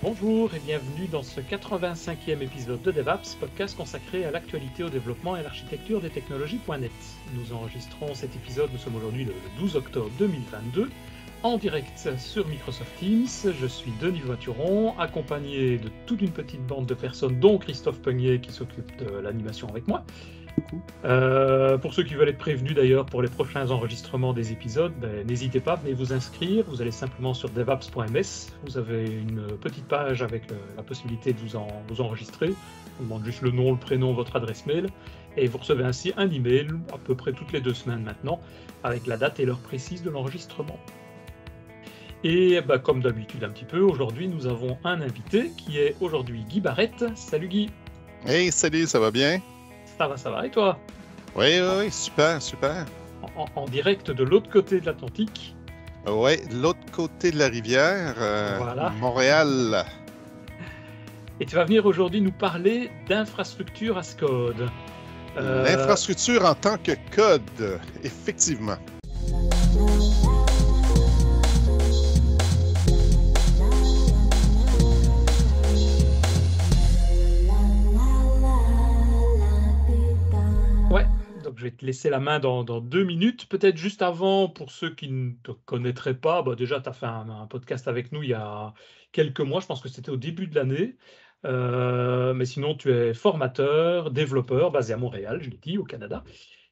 Bonjour et bienvenue dans ce 85e épisode de DevApps, podcast consacré à l'actualité, au développement et à l'architecture des technologies.net. Nous enregistrons cet épisode, nous sommes aujourd'hui le 12 octobre 2022, en direct sur Microsoft Teams. Je suis Denis Voituron, accompagné de toute une petite bande de personnes, dont Christophe Peugnier qui s'occupe de l'animation avec moi. Pour ceux qui veulent être prévenus d'ailleurs pour les prochains enregistrements des épisodes, n'hésitez pas, venez vous inscrire. Vous allez simplement sur devaps.ms. Vous avez une petite page avec la possibilité de vous enregistrer. On demande juste le nom, le prénom, votre adresse mail. Et vous recevez ainsi un email à peu près toutes les 2 semaines maintenant avec la date et l'heure précise de l'enregistrement. Et comme d'habitude un petit peu, aujourd'hui nous avons un invité qui est aujourd'hui Guy Barrette. Salut Guy. Hey, salut, ça va bien? Ça va, et toi? Oui, super. En direct de l'autre côté de l'Atlantique. Oui, de l'autre côté de la rivière, Voilà. Montréal. Et tu vas venir aujourd'hui nous parler d'infrastructure as code. L'infrastructure en tant que code, effectivement. Donc je vais te laisser la main dans 2 minutes. Peut-être juste avant, pour ceux qui ne te connaîtraient pas, déjà tu as fait un podcast avec nous il y a quelques mois, je pense que c'était au début de l'année. Mais sinon, tu es formateur, développeur, basé à Montréal, je l'ai dit, au Canada.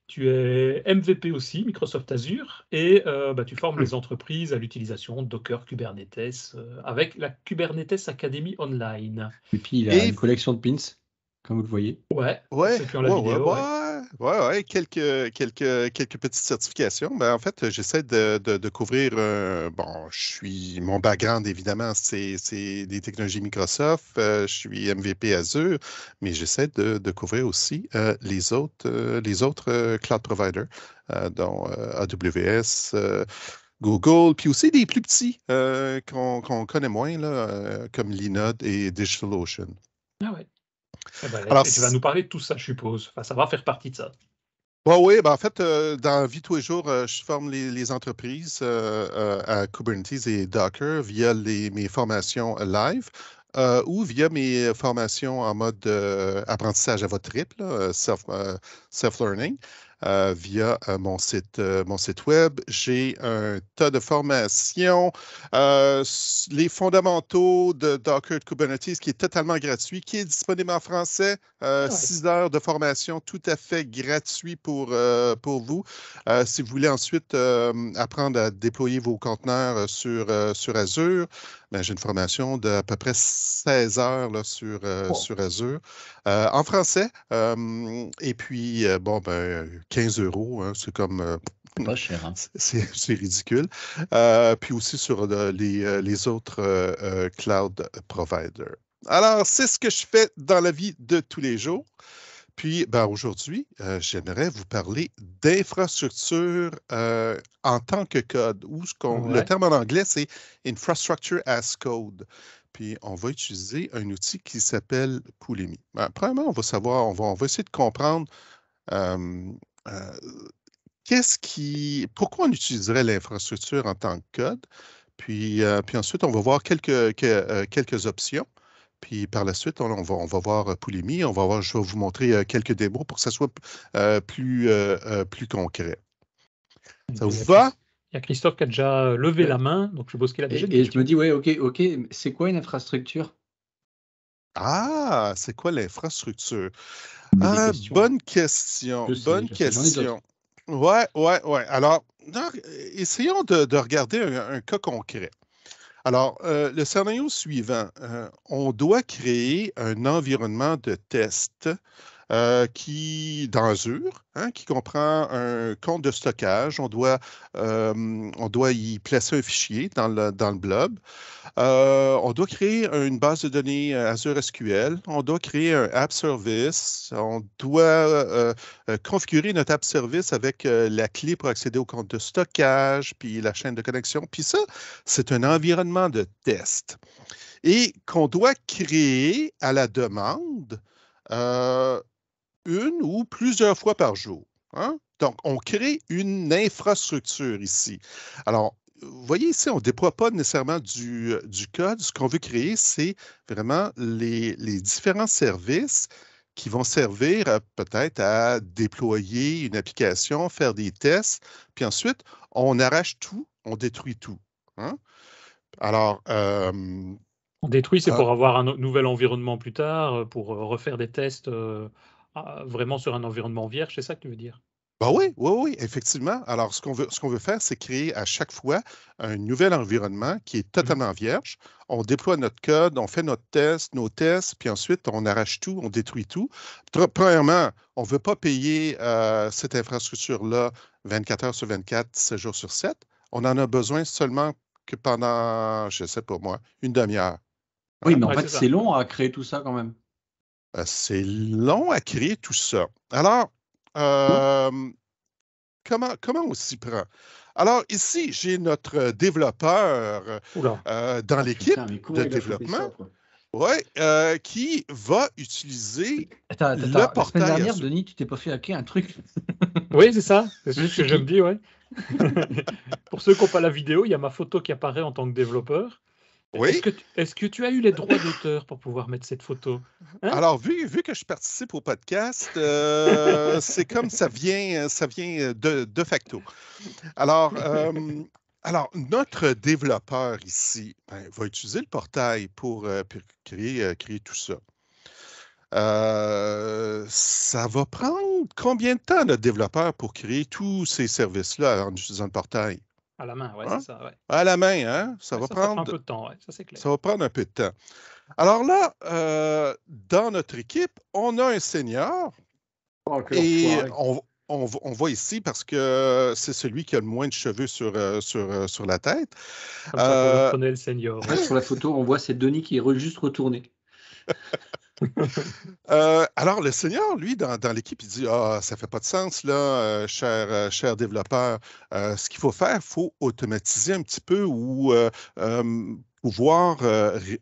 Tu es MVP aussi, Microsoft Azure, et tu formes les entreprises à l'utilisation de Docker Kubernetes avec la Kubernetes Academy Online. Et puis il a une collection de pins, comme vous le voyez. Ouais, ceux qui ont la vidéo. Ouais, quelques petites certifications. En fait, j'essaie de couvrir. Mon background, évidemment, c'est des technologies Microsoft. Je suis MVP Azure, mais j'essaie de couvrir aussi les autres cloud providers, dont AWS, Google, puis aussi des plus petits qu'on connaît moins, là, comme Linode et DigitalOcean. Ah ouais. Alors, tu vas nous parler de tout ça, je suppose. Enfin, ça va faire partie de ça. Oui, en fait, dans la vie de tous les jours, je forme les entreprises à Kubernetes et Docker via mes formations live ou via mes formations en mode apprentissage à votre rythme, self-learning. Via mon site web. J'ai un tas de formations, les fondamentaux de Docker de Kubernetes qui est totalement gratuit, qui est disponible en français, 6 heures de formation tout à fait gratuit pour vous. Si vous voulez ensuite apprendre à déployer vos conteneurs sur Azure, j'ai une formation d'à peu près 16 heures là, sur Azure, en français. Et puis, 15 €, hein, c'est comme... pas cher, hein? C'est ridicule. Puis aussi sur les autres cloud providers. Alors, c'est ce que je fais dans la vie de tous les jours. Puis, aujourd'hui, j'aimerais vous parler d'infrastructure en tant que code, ou le terme en anglais, c'est Infrastructure as Code. Puis, on va utiliser un outil qui s'appelle Pulumi. Premièrement, on va essayer de comprendre pourquoi on utiliserait l'infrastructure en tant que code. Puis ensuite, on va voir quelques options. Puis par la suite, on va voir Pulumi. Je vais vous montrer quelques démos pour que ça soit plus concret. Ça vous va? Il y a Christophe qui a déjà levé la main, donc je suppose qu'il a déjà Et je me dis, ok, c'est quoi une infrastructure? Ah, c'est quoi l'infrastructure? Bonne question. Bonne question. Ouais. Alors, essayons de regarder un cas concret. Alors, le scénario suivant, on doit créer un environnement de test dans Azure, qui comprend un compte de stockage. On doit y placer un fichier dans le blob. On doit créer une base de données Azure SQL. On doit créer un app service. On doit configurer notre app service avec la clé pour accéder au compte de stockage, puis la chaîne de connexion. Puis ça, c'est un environnement de test. Et qu'on doit créer à la demande une ou plusieurs fois par jour. Hein? Donc, on crée une infrastructure ici. Alors, vous voyez ici, on ne déploie pas nécessairement du code. Ce qu'on veut créer, c'est vraiment les différents services qui vont servir peut-être à déployer une application, faire des tests, puis ensuite, on arrache tout, on détruit tout. Hein? Alors, on détruit, c'est pour avoir un nouvel environnement plus tard, pour refaire des tests vraiment sur un environnement vierge, c'est ça que tu veux dire? Ben oui, effectivement. Alors, ce qu'on veut faire, c'est créer à chaque fois un nouvel environnement qui est totalement vierge. On déploie notre code, on fait nos tests, puis ensuite, on arrache tout, on détruit tout. Premièrement, on ne veut pas payer cette infrastructure-là 24 heures sur 24, 7 jours sur 7. On en a besoin seulement que pendant, je sais pas moi, une demi-heure. Oui, mais en fait, c'est long à créer tout ça quand même. C'est long à créer tout ça. Alors, comment on s'y prend? Alors, ici, j'ai notre développeur dans l'équipe de développement qui va utiliser le portail. La semaine dernière, Denis, tu t'es pas fait hacker un truc? Oui, c'est ça. C'est ce que je me dis, ouais. Pour ceux qui n'ont pas la vidéo, il y a ma photo qui apparaît en tant que développeur. Oui. Est-ce que tu as eu les droits d'auteur pour pouvoir mettre cette photo? Alors, vu que je participe au podcast, c'est comme ça vient de facto. Alors, notre développeur ici va utiliser le portail pour créer tout ça. Ça va prendre combien de temps, notre développeur, pour créer tous ces services-là en utilisant le portail? À la main, oui, c'est ça. Ouais. À la main, hein? Ça prend un peu de temps, ça c'est clair. Ça va prendre un peu de temps. Alors là, dans notre équipe, on a un senior et on voit ici parce que c'est celui qui a le moins de cheveux sur la tête. Comme ça, vous le senior. Ouais, sur la photo, on voit c'est Denis qui est juste retourné. Alors, le senior, lui, dans l'équipe, il dit « Ah, ça ne fait pas de sens, là, cher développeur. Ce qu'il faut faire, il faut automatiser un petit peu ou pouvoir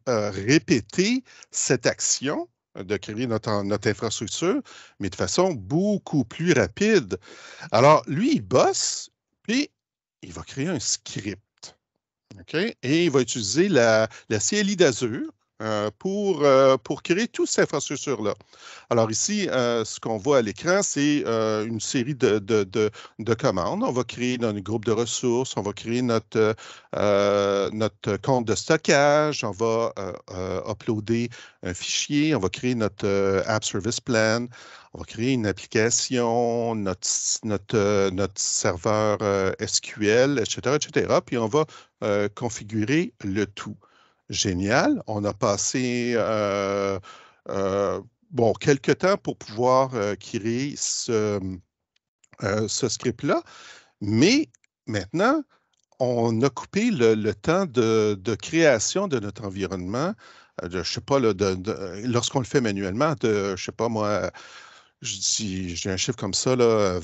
répéter cette action de créer notre infrastructure, mais de façon beaucoup plus rapide. » Alors, lui, il bosse, puis il va créer un script. Okay? Et il va utiliser la CLI d'Azure pour créer toute cette infrastructure-là. Alors ici, ce qu'on voit à l'écran, c'est une série de commandes. On va créer notre groupe de ressources, on va créer notre compte de stockage, on va uploader un fichier, on va créer notre App Service Plan, on va créer une application, notre serveur SQL, etc., puis on va configurer le tout. Génial. On a passé quelques temps pour pouvoir créer ce script-là, mais maintenant, on a coupé le temps de création de notre environnement. Je ne sais pas, lorsqu'on le fait manuellement, je ne sais pas moi, j'ai un chiffre comme ça, là,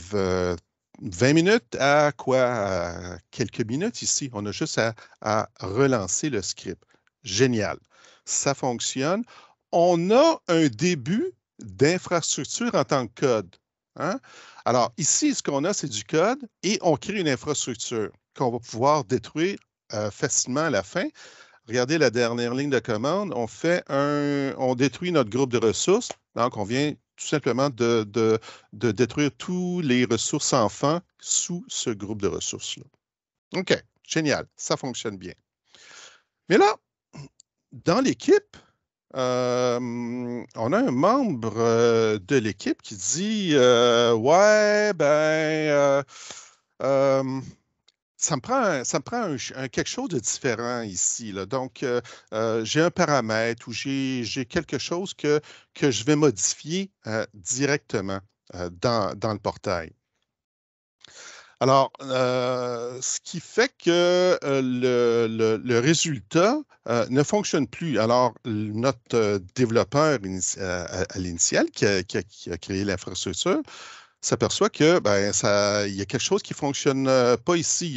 20 minutes à quoi? À quelques minutes ici. On a juste à relancer le script. Génial. Ça fonctionne. On a un début d'infrastructure en tant que code. Hein? Alors, ici, ce qu'on a, c'est du code et on crée une infrastructure qu'on va pouvoir détruire facilement à la fin. Regardez la dernière ligne de commande. On détruit notre groupe de ressources. Donc, on vient tout simplement de détruire tous les ressources enfants sous ce groupe de ressources-là. OK, génial. Ça fonctionne bien. Mais là, dans l'équipe, on a un membre de l'équipe qui dit ouais, ça me prend quelque chose de différent ici, là. Donc, j'ai un paramètre ou j'ai quelque chose que je vais modifier directement dans le portail. Alors, ce qui fait que le résultat ne fonctionne plus. Alors, notre développeur à l'initial qui a créé l'infrastructure s'aperçoit que il y a quelque chose qui ne fonctionne pas ici. Il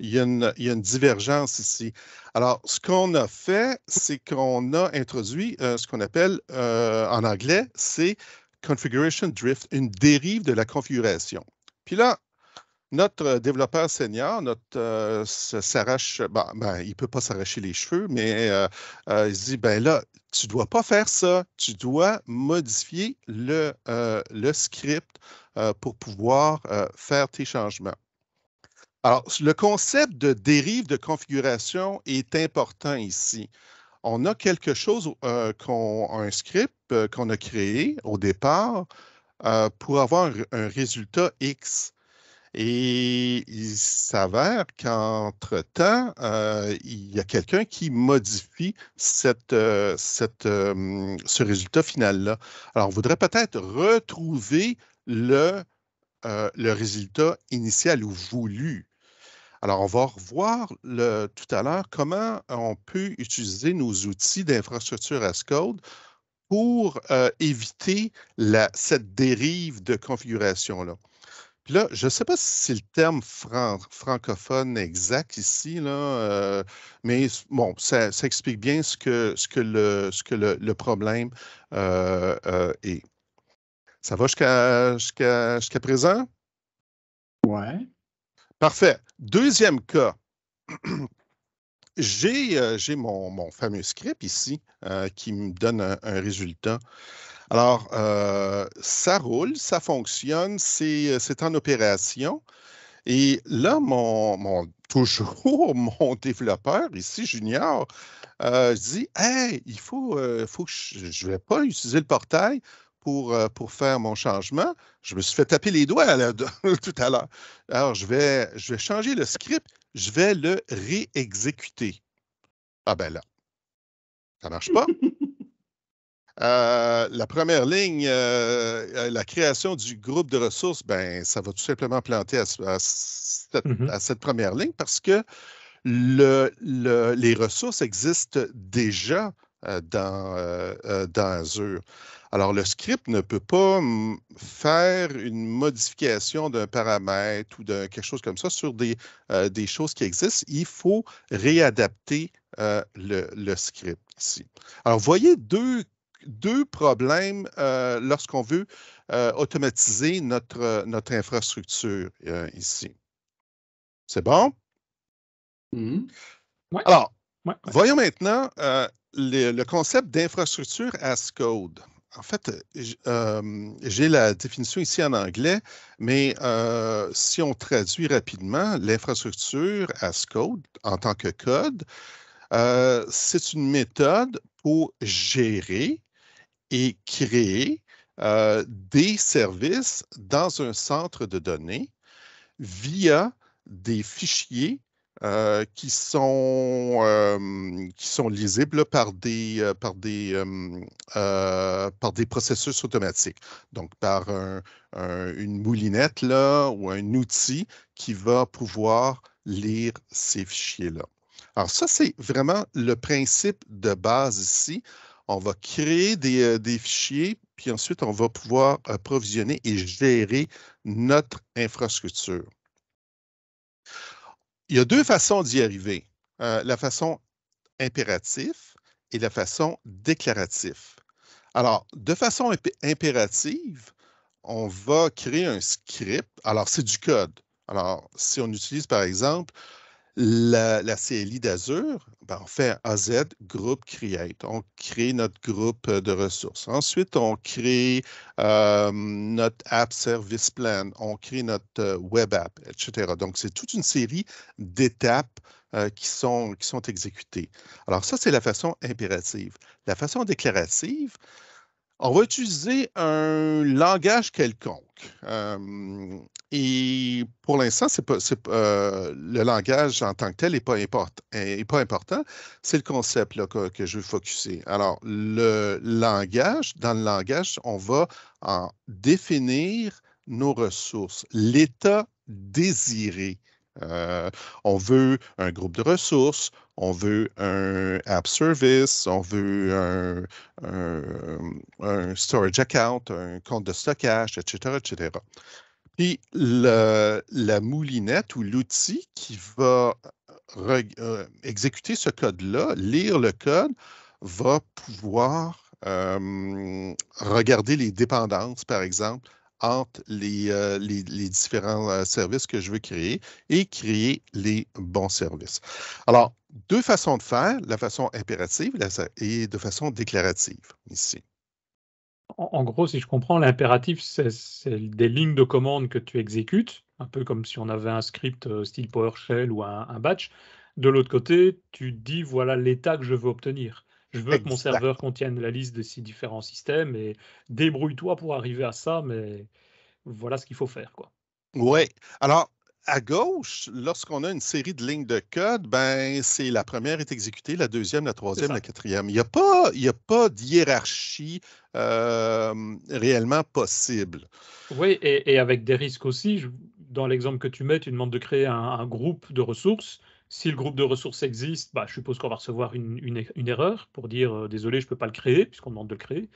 y a une divergence ici. Alors, ce qu'on a fait, c'est qu'on a introduit ce qu'on appelle en anglais, c'est configuration drift, une dérive de la configuration. Puis là, notre développeur senior, s'arrache, il ne peut pas s'arracher les cheveux, mais il se dit, ben là, tu ne dois pas faire ça, tu dois modifier le script pour pouvoir faire tes changements. Alors, le concept de dérive de configuration est important ici. On a quelque chose, un script qu'on a créé au départ pour avoir un résultat X. Et il s'avère qu'entre-temps, il y a quelqu'un qui modifie ce résultat final-là. Alors, on voudrait peut-être retrouver le résultat initial ou voulu. Alors, on va revoir tout à l'heure comment on peut utiliser nos outils d'infrastructure as code pour éviter cette dérive de configuration-là. Puis là, je ne sais pas si c'est le terme francophone exact ici, là, mais bon, ça explique bien ce que le problème est. Ça va jusqu'à présent? Ouais. Parfait. Deuxième cas. J'ai mon fameux script ici qui me donne un résultat. Alors, ça roule, ça fonctionne, c'est en opération. Et là, toujours mon développeur ici, Junior, dit « Hey, il faut que je ne vais pas utiliser le portail pour faire mon changement. Je me suis fait taper les doigts là, tout à l'heure. Alors, je vais changer le script, je vais le réexécuter. » Ah ben là, ça ne marche pas. La première ligne, la création du groupe de ressources, ben, ça va tout simplement planter à cette première ligne parce que les ressources existent déjà dans Azure. Alors, le script ne peut pas faire une modification d'un paramètre ou de quelque chose comme ça sur des choses qui existent. Il faut réadapter le script ici. Alors, vous voyez deux problèmes lorsqu'on veut automatiser notre infrastructure ici. C'est bon? Mm-hmm. Ouais. Alors, voyons maintenant le concept d'infrastructure as code. En fait, j'ai la définition ici en anglais, mais si on traduit rapidement, l'infrastructure as code en tant que code, c'est une méthode pour gérer et créer des services dans un centre de données via des fichiers qui sont lisibles par des processus automatiques. Donc, par une moulinette là, ou un outil qui va pouvoir lire ces fichiers-là. Alors, ça, c'est vraiment le principe de base ici. On va créer des fichiers, puis ensuite, on va pouvoir provisionner et gérer notre infrastructure. Il y a deux façons d'y arriver. La façon impérative et la façon déclarative. Alors, de façon impérative, on va créer un script. Alors, c'est du code. Alors, si on utilise, par exemple, la CLI d'Azure, ben on fait un AZ group create. On crée notre groupe de ressources. Ensuite, on crée notre app service plan. On crée notre web app, etc. Donc, c'est toute une série d'étapes qui sont exécutées. Alors, ça, c'est la façon impérative. La façon déclarative, on va utiliser un langage quelconque. Et pour l'instant, le langage en tant que tel n'est pas important. C'est le concept là, que je veux focusser. Alors, dans le langage, on va en définir nos ressources, l'état désiré. On veut un groupe de ressources, on veut un app service, on veut un storage account, un compte de stockage, etc., etc. Puis la moulinette ou l'outil qui va exécuter ce code-là, lire le code, va pouvoir regarder les dépendances, par exemple, entre les différents services que je veux créer et créer les bons services. Alors, deux façons de faire, la façon impérative et de façon déclarative ici. En gros, si je comprends, l'impératif, c'est des lignes de commande que tu exécutes, un peu comme si on avait un script style PowerShell ou un batch. De l'autre côté, tu dis, voilà l'état que je veux obtenir. Je veux que mon Exact. serveur contienne la liste de ces différents systèmes et débrouille-toi pour arriver à ça, mais voilà ce qu'il faut faire, quoi. Oui. Alors, à gauche, lorsqu'on a une série de lignes de code, ben, c'est la première est exécutée, la deuxième, la C'est troisième, la ça. quatrième. Il n'y a pas de hiérarchie réellement possible. Oui, et avec des risques aussi. Dans l'exemple que tu mets, tu demandes de créer un groupe de ressources. Si le groupe de ressources existe, bah, je suppose qu'on va recevoir une erreur pour dire désolé, je ne peux pas le créer, puisqu'on demande de le créer.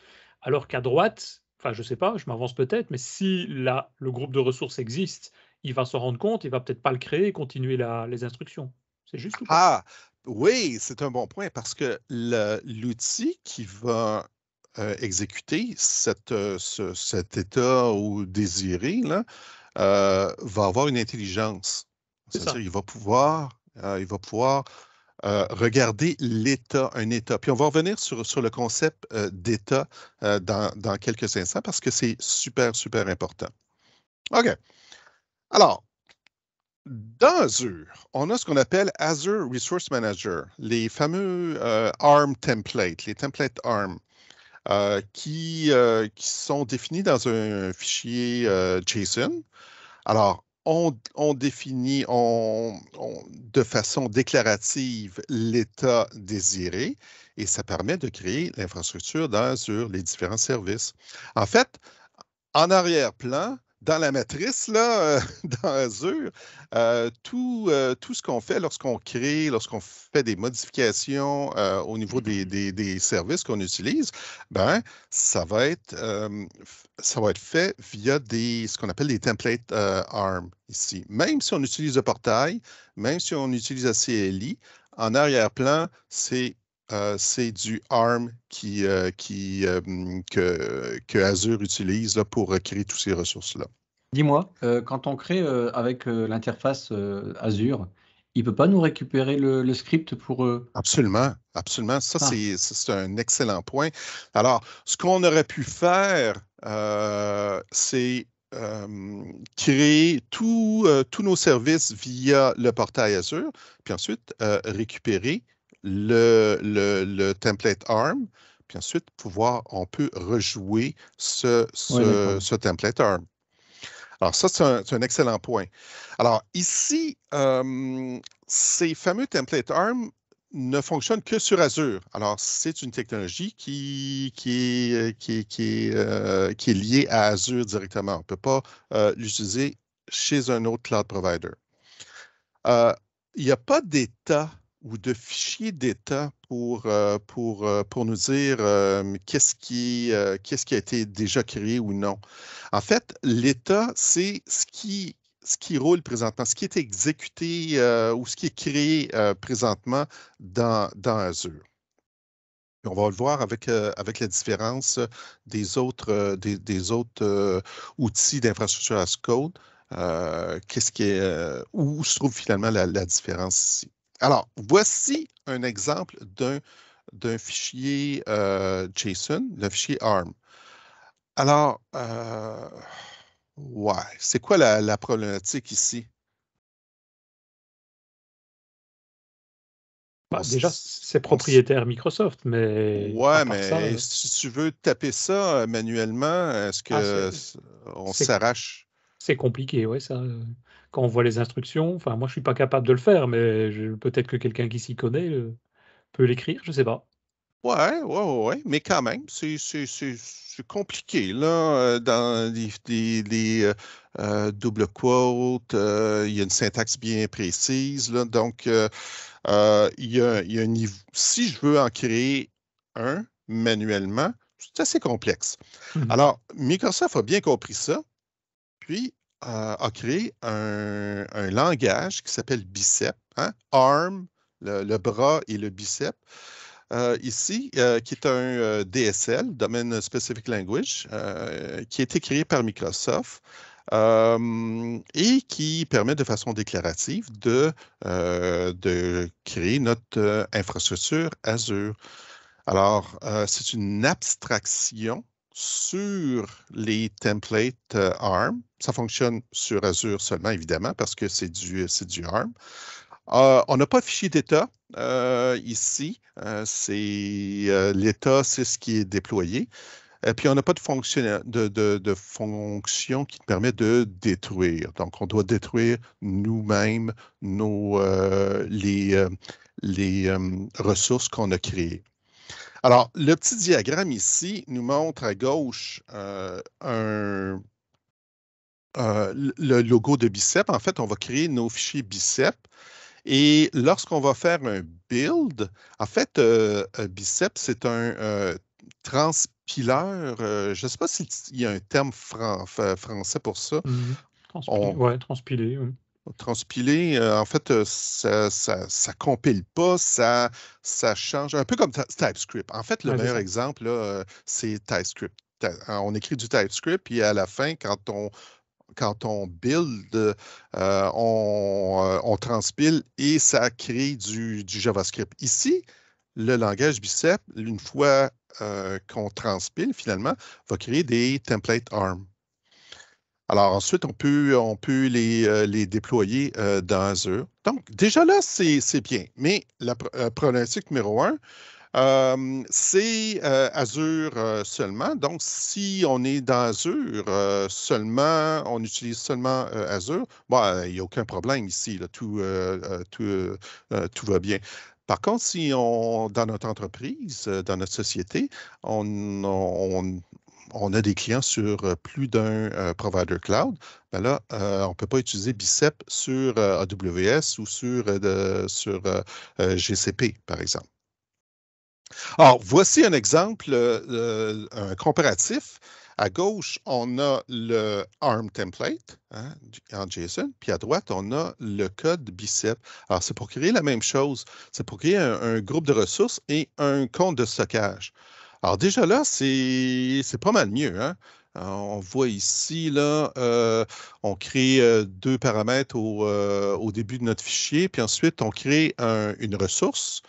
Alors qu'à droite, enfin, je ne sais pas, je m'avance peut-être, mais si là, le groupe de ressources existe, il va s'en rendre compte, il va peut-être pas le créer et continuer les instructions. C'est juste ou pas? Ah, oui, c'est un bon point parce que l'outil qui va exécuter cet état ou désiré là, va avoir une intelligence. C'est C'est-à-dire, ça. il va pouvoir regarder l'état, un état. Puis on va revenir sur le concept d'état dans quelques instants parce que c'est super, super important. OK. Alors, dans Azure, on a ce qu'on appelle Azure Resource Manager, les fameux ARM templates, les templates ARM, qui sont définis dans un fichier JSON. Alors, on définit de façon déclarative l'état désiré et ça permet de créer l'infrastructure dans Azure, les différents services. En fait, en arrière-plan, dans la matrice, là, dans Azure, tout ce qu'on fait lorsqu'on crée, lorsqu'on fait des modifications au niveau des services qu'on utilise, ben, ça va être fait via ce qu'on appelle des templates ARM ici. Même si on utilise le portail, même si on utilise la CLI, en arrière-plan, c'est du ARM que Azure utilise là, pour créer toutes ces ressources-là. Dis-moi, quand on crée avec l'interface Azure, il peut pas nous récupérer le script pour... Absolument, absolument. Ça, Ah, c'est un excellent point. Alors, ce qu'on aurait pu faire, c'est créer tous nos services via le portail Azure, puis ensuite récupérer le template ARM, puis ensuite on peut rejouer ouais, d'accord. ce template ARM. Alors, ça, c'est un excellent point. Alors, ici, ces fameux templates ARM ne fonctionnent que sur Azure. Alors, c'est une technologie qui est liée à Azure directement. On ne peut pas l'utiliser chez un autre cloud provider. Il n'y a pas d'état ou de fichier d'état pour nous dire qu'est-ce qui a été déjà créé ou non. En fait, l'état, c'est ce qui roule présentement, ce qui est exécuté ou ce qui est créé présentement dans Azure. On va le voir avec la différence des autres outils d'infrastructure as code. Où se trouve finalement la différence ici? Alors, voici un exemple d'un fichier JSON, le fichier ARM. Alors, ouais, c'est quoi la problématique ici? Bah, On déjà, s- c'est on s- propriétaire Microsoft, mais à Ouais, part ça, mais si tu veux taper ça manuellement, est-ce ah, que on c'est s'arrache? c'est compliqué, ouais, ça. Quand on voit les instructions, enfin, moi, je suis pas capable de le faire, mais peut-être que quelqu'un qui s'y connaît peut l'écrire, je sais pas. Ouais, ouais, ouais, ouais, mais quand même, c'est compliqué, là, dans les double quotes, il y a une syntaxe bien précise, là, donc il y a un niveau. Si je veux en créer un manuellement, c'est assez complexe. Mhm. Alors, Microsoft a bien compris ça, puis a créé un langage qui s'appelle Bicep, hein, ARM, le bras et le bicep. ici, qui est un DSL, Domain Specific Language, qui a été créé par Microsoft et qui permet de façon déclarative de créer notre infrastructure Azure. Alors, c'est une abstraction sur les templates ARM. Ça fonctionne sur Azure seulement, évidemment, parce que c'est du ARM. On n'a pas de fichier d'état ici. L'état, c'est ce qui est déployé. Et puis, on n'a pas de fonction qui permet de détruire. Donc, on doit détruire nous-mêmes les ressources qu'on a créées. Alors, le petit diagramme ici nous montre à gauche le logo de Bicep. En fait, on va créer nos fichiers Bicep. Et lorsqu'on va faire un build, en fait, Bicep, c'est un transpileur. Je ne sais pas s'il y a un terme français pour ça. Transpilé. Oui. Transpiler, en fait, ça compile pas, ça change, un peu comme TypeScript. En fait, le meilleur exemple, là, c'est TypeScript. On écrit du TypeScript, puis à la fin, quand on build, on transpile et ça crée du JavaScript. Ici, le langage Bicep, une fois qu'on transpile, finalement, va créer des templates ARM. Alors ensuite, on peut les déployer dans Azure. Donc, déjà là, c'est bien. Mais la problématique numéro 1, c'est Azure seulement. Donc, si on est dans Azure seulement, on utilise seulement Azure, bon, il n'y a aucun problème ici. Là, tout va bien. Par contre, si dans notre entreprise, dans notre société, on a des clients sur plus d'un provider cloud, ben là, on ne peut pas utiliser Bicep sur AWS ou sur GCP, par exemple. Alors, voici un exemple, un comparatif. À gauche, on a le ARM template en JSON, puis à droite, on a le code Bicep. Alors, c'est pour créer la même chose. C'est pour créer un groupe de ressources et un compte de stockage. Alors, déjà là, c'est pas mal mieux, hein? On voit ici, là, on crée 2 paramètres au début de notre fichier, puis ensuite, on crée une ressource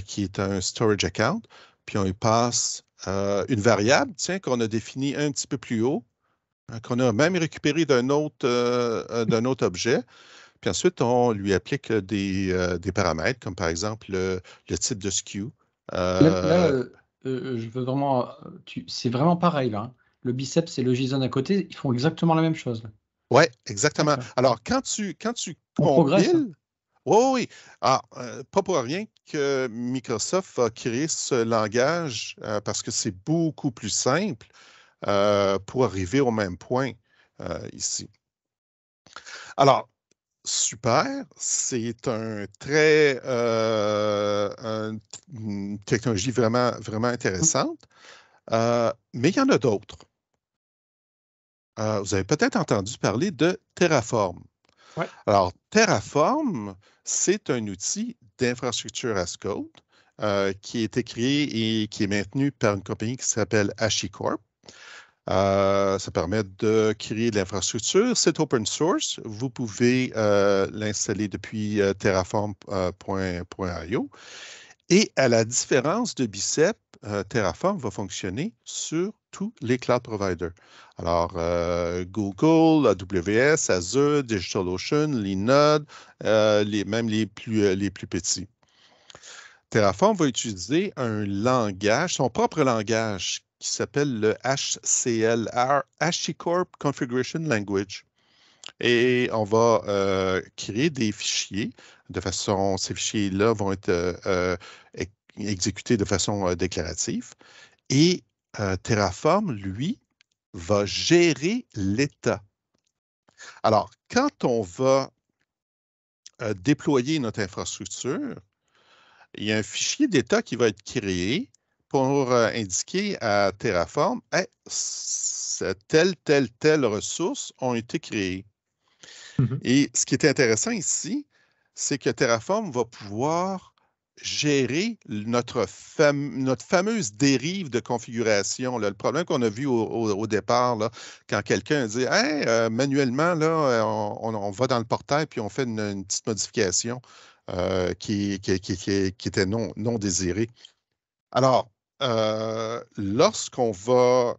qui est un storage account, puis on y passe une variable, tiens, qu'on a définie un petit peu plus haut, qu'on a même récupéré d'un autre objet. Puis ensuite, on lui applique des paramètres, comme par exemple le type de SKU. Là, je veux vraiment. C'est vraiment pareil là, hein. Le biceps et le JSON à côté, ils font exactement la même chose, là. Oui, exactement. D'accord. Alors, quand tu On progresse, hein. compiles, oui. Ah, pas pour rien que Microsoft a créé ce langage parce que c'est beaucoup plus simple pour arriver au même point ici. Alors, super, c'est une technologie vraiment, vraiment intéressante, mais il y en a d'autres. Vous avez peut-être entendu parler de Terraform. Ouais. Alors, Terraform, c'est un outil d'infrastructure as code qui a été créé et qui est maintenu par une compagnie qui s'appelle HashiCorp. Ça permet de créer de l'infrastructure. C'est open source. Vous pouvez l'installer depuis terraform.io. Et à la différence de Bicep, Terraform va fonctionner sur tous les cloud providers. Alors, Google, AWS, Azure, DigitalOcean, Linode, même les plus petits. Terraform va utiliser un langage, son propre langage, qui s'appelle le HCLR, HashiCorp Configuration Language. Et on va créer des fichiers de façon, ces fichiers-là vont être exécutés de façon déclarative. Et Terraform, lui, va gérer l'état. Alors, quand on va déployer notre infrastructure, il y a un fichier d'état qui va être créé pour indiquer à Terraform, hey, telle ressource ont été créées. Et ce qui est intéressant ici, c'est que Terraform va pouvoir gérer notre fameuse dérive de configuration. Là. Le problème qu'on a vu au départ, là, quand quelqu'un dit hey, manuellement, là, on va dans le portail puis on fait une petite modification qui était non désirée. Alors, lorsqu'on va,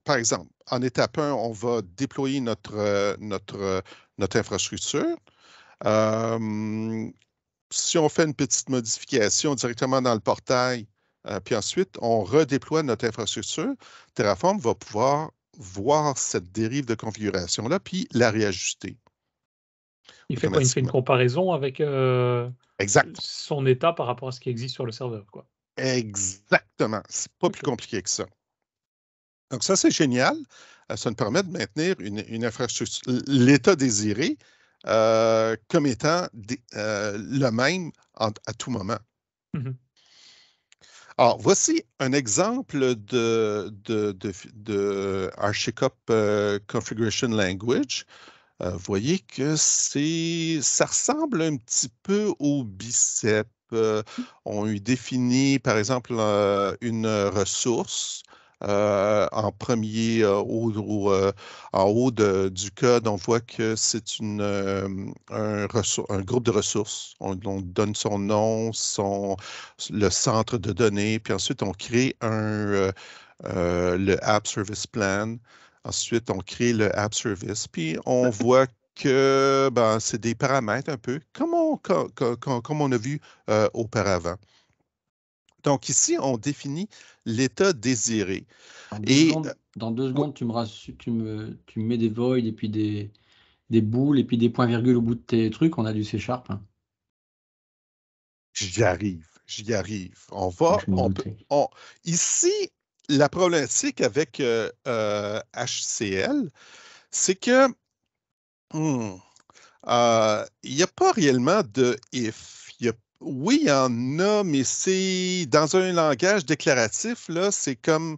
par exemple, en étape 1, on va déployer notre infrastructure. Si on fait une petite modification directement dans le portail, puis ensuite on redéploie notre infrastructure, Terraform va pouvoir voir cette dérive de configuration-là, puis la réajuster. Il fait quoi? Il fait une comparaison avec exact. son état par rapport à ce qui existe sur le serveur, quoi. Exactement. C'est pas plus compliqué que ça. Donc ça, c'est génial. Ça nous permet de maintenir une infrastructure, l'état désiré, comme étant le même à tout moment. Mm-hmm. Alors, voici un exemple de HashiCorp Configuration Language. Vous voyez que ça ressemble un petit peu au Bicep. On lui définit, par exemple, une ressource. En premier, en haut du code, on voit que c'est un groupe de ressources. On donne son nom, le centre de données, puis ensuite on crée le App Service Plan. Ensuite, on crée le App Service, puis on voit que c'est des paramètres un peu comme on a vu auparavant. Donc ici, on définit l'état désiré. Dans deux secondes, tu me mets des voids et puis des boules et puis des points-virgules au bout de tes trucs. On a du C#. Hein. J'y arrive. On va. Ici, la problématique avec HCL, c'est que il n'y a pas réellement de if. Oui, il y en a, mais c'est dans un langage déclaratif, là, c'est comme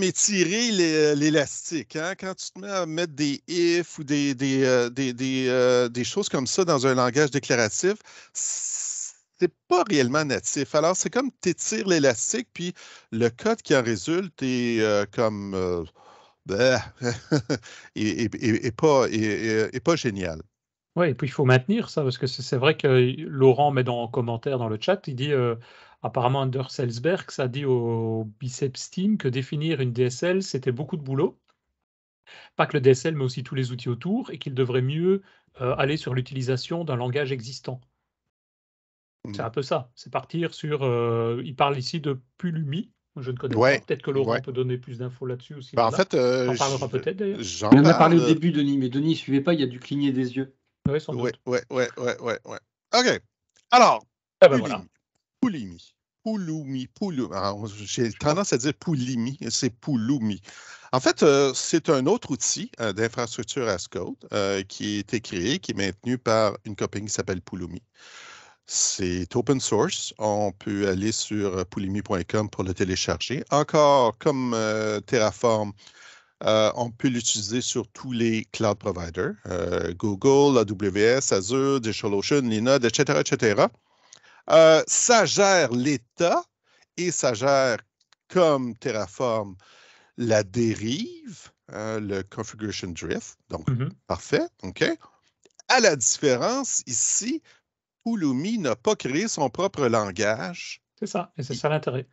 étirer l'élastique. Hein? Quand tu te mets à mettre des if ou des choses comme ça dans un langage déclaratif, c'est pas réellement natif. Alors, c'est comme tu étires l'élastique, puis le code qui en résulte est comme et pas génial. Oui, et puis il faut maintenir ça, parce que c'est vrai que Laurent met en commentaire dans le chat, il dit apparemment Anders Selsberg, ça dit au Biceps Team que définir une DSL, c'était beaucoup de boulot. Pas que le DSL, mais aussi tous les outils autour, et qu'il devrait mieux aller sur l'utilisation d'un langage existant. C'est un peu ça, c'est partir sur... il parle ici de Pulumi, je ne connais pas. Peut-être que Laurent peut donner plus d'infos là-dessus aussi. En fait, on parlera peut-être d'ailleurs. Il en a parlé au début, Denis, mais Denis ne suivait pas, il y a du cligner des yeux. Oui, sans doute. Ouais. OK. Alors, Pulumi. Alors, j'ai tendance à dire Pulumi, c'est Pulumi. En fait, c'est un autre outil d'infrastructure as code qui a été créé, qui est maintenu par une compagnie qui s'appelle Pulumi. C'est open source. On peut aller sur pulumi.com pour le télécharger. Encore comme Terraform, on peut l'utiliser sur tous les cloud providers, Google, AWS, Azure, DigitalOcean, Linode, etc. Ça gère l'état et ça gère, comme Terraform, la dérive, le configuration drift. Donc, parfait, OK. À la différence, ici, Pulumi n'a pas créé son propre langage. C'est ça, et c'est ça l'intérêt.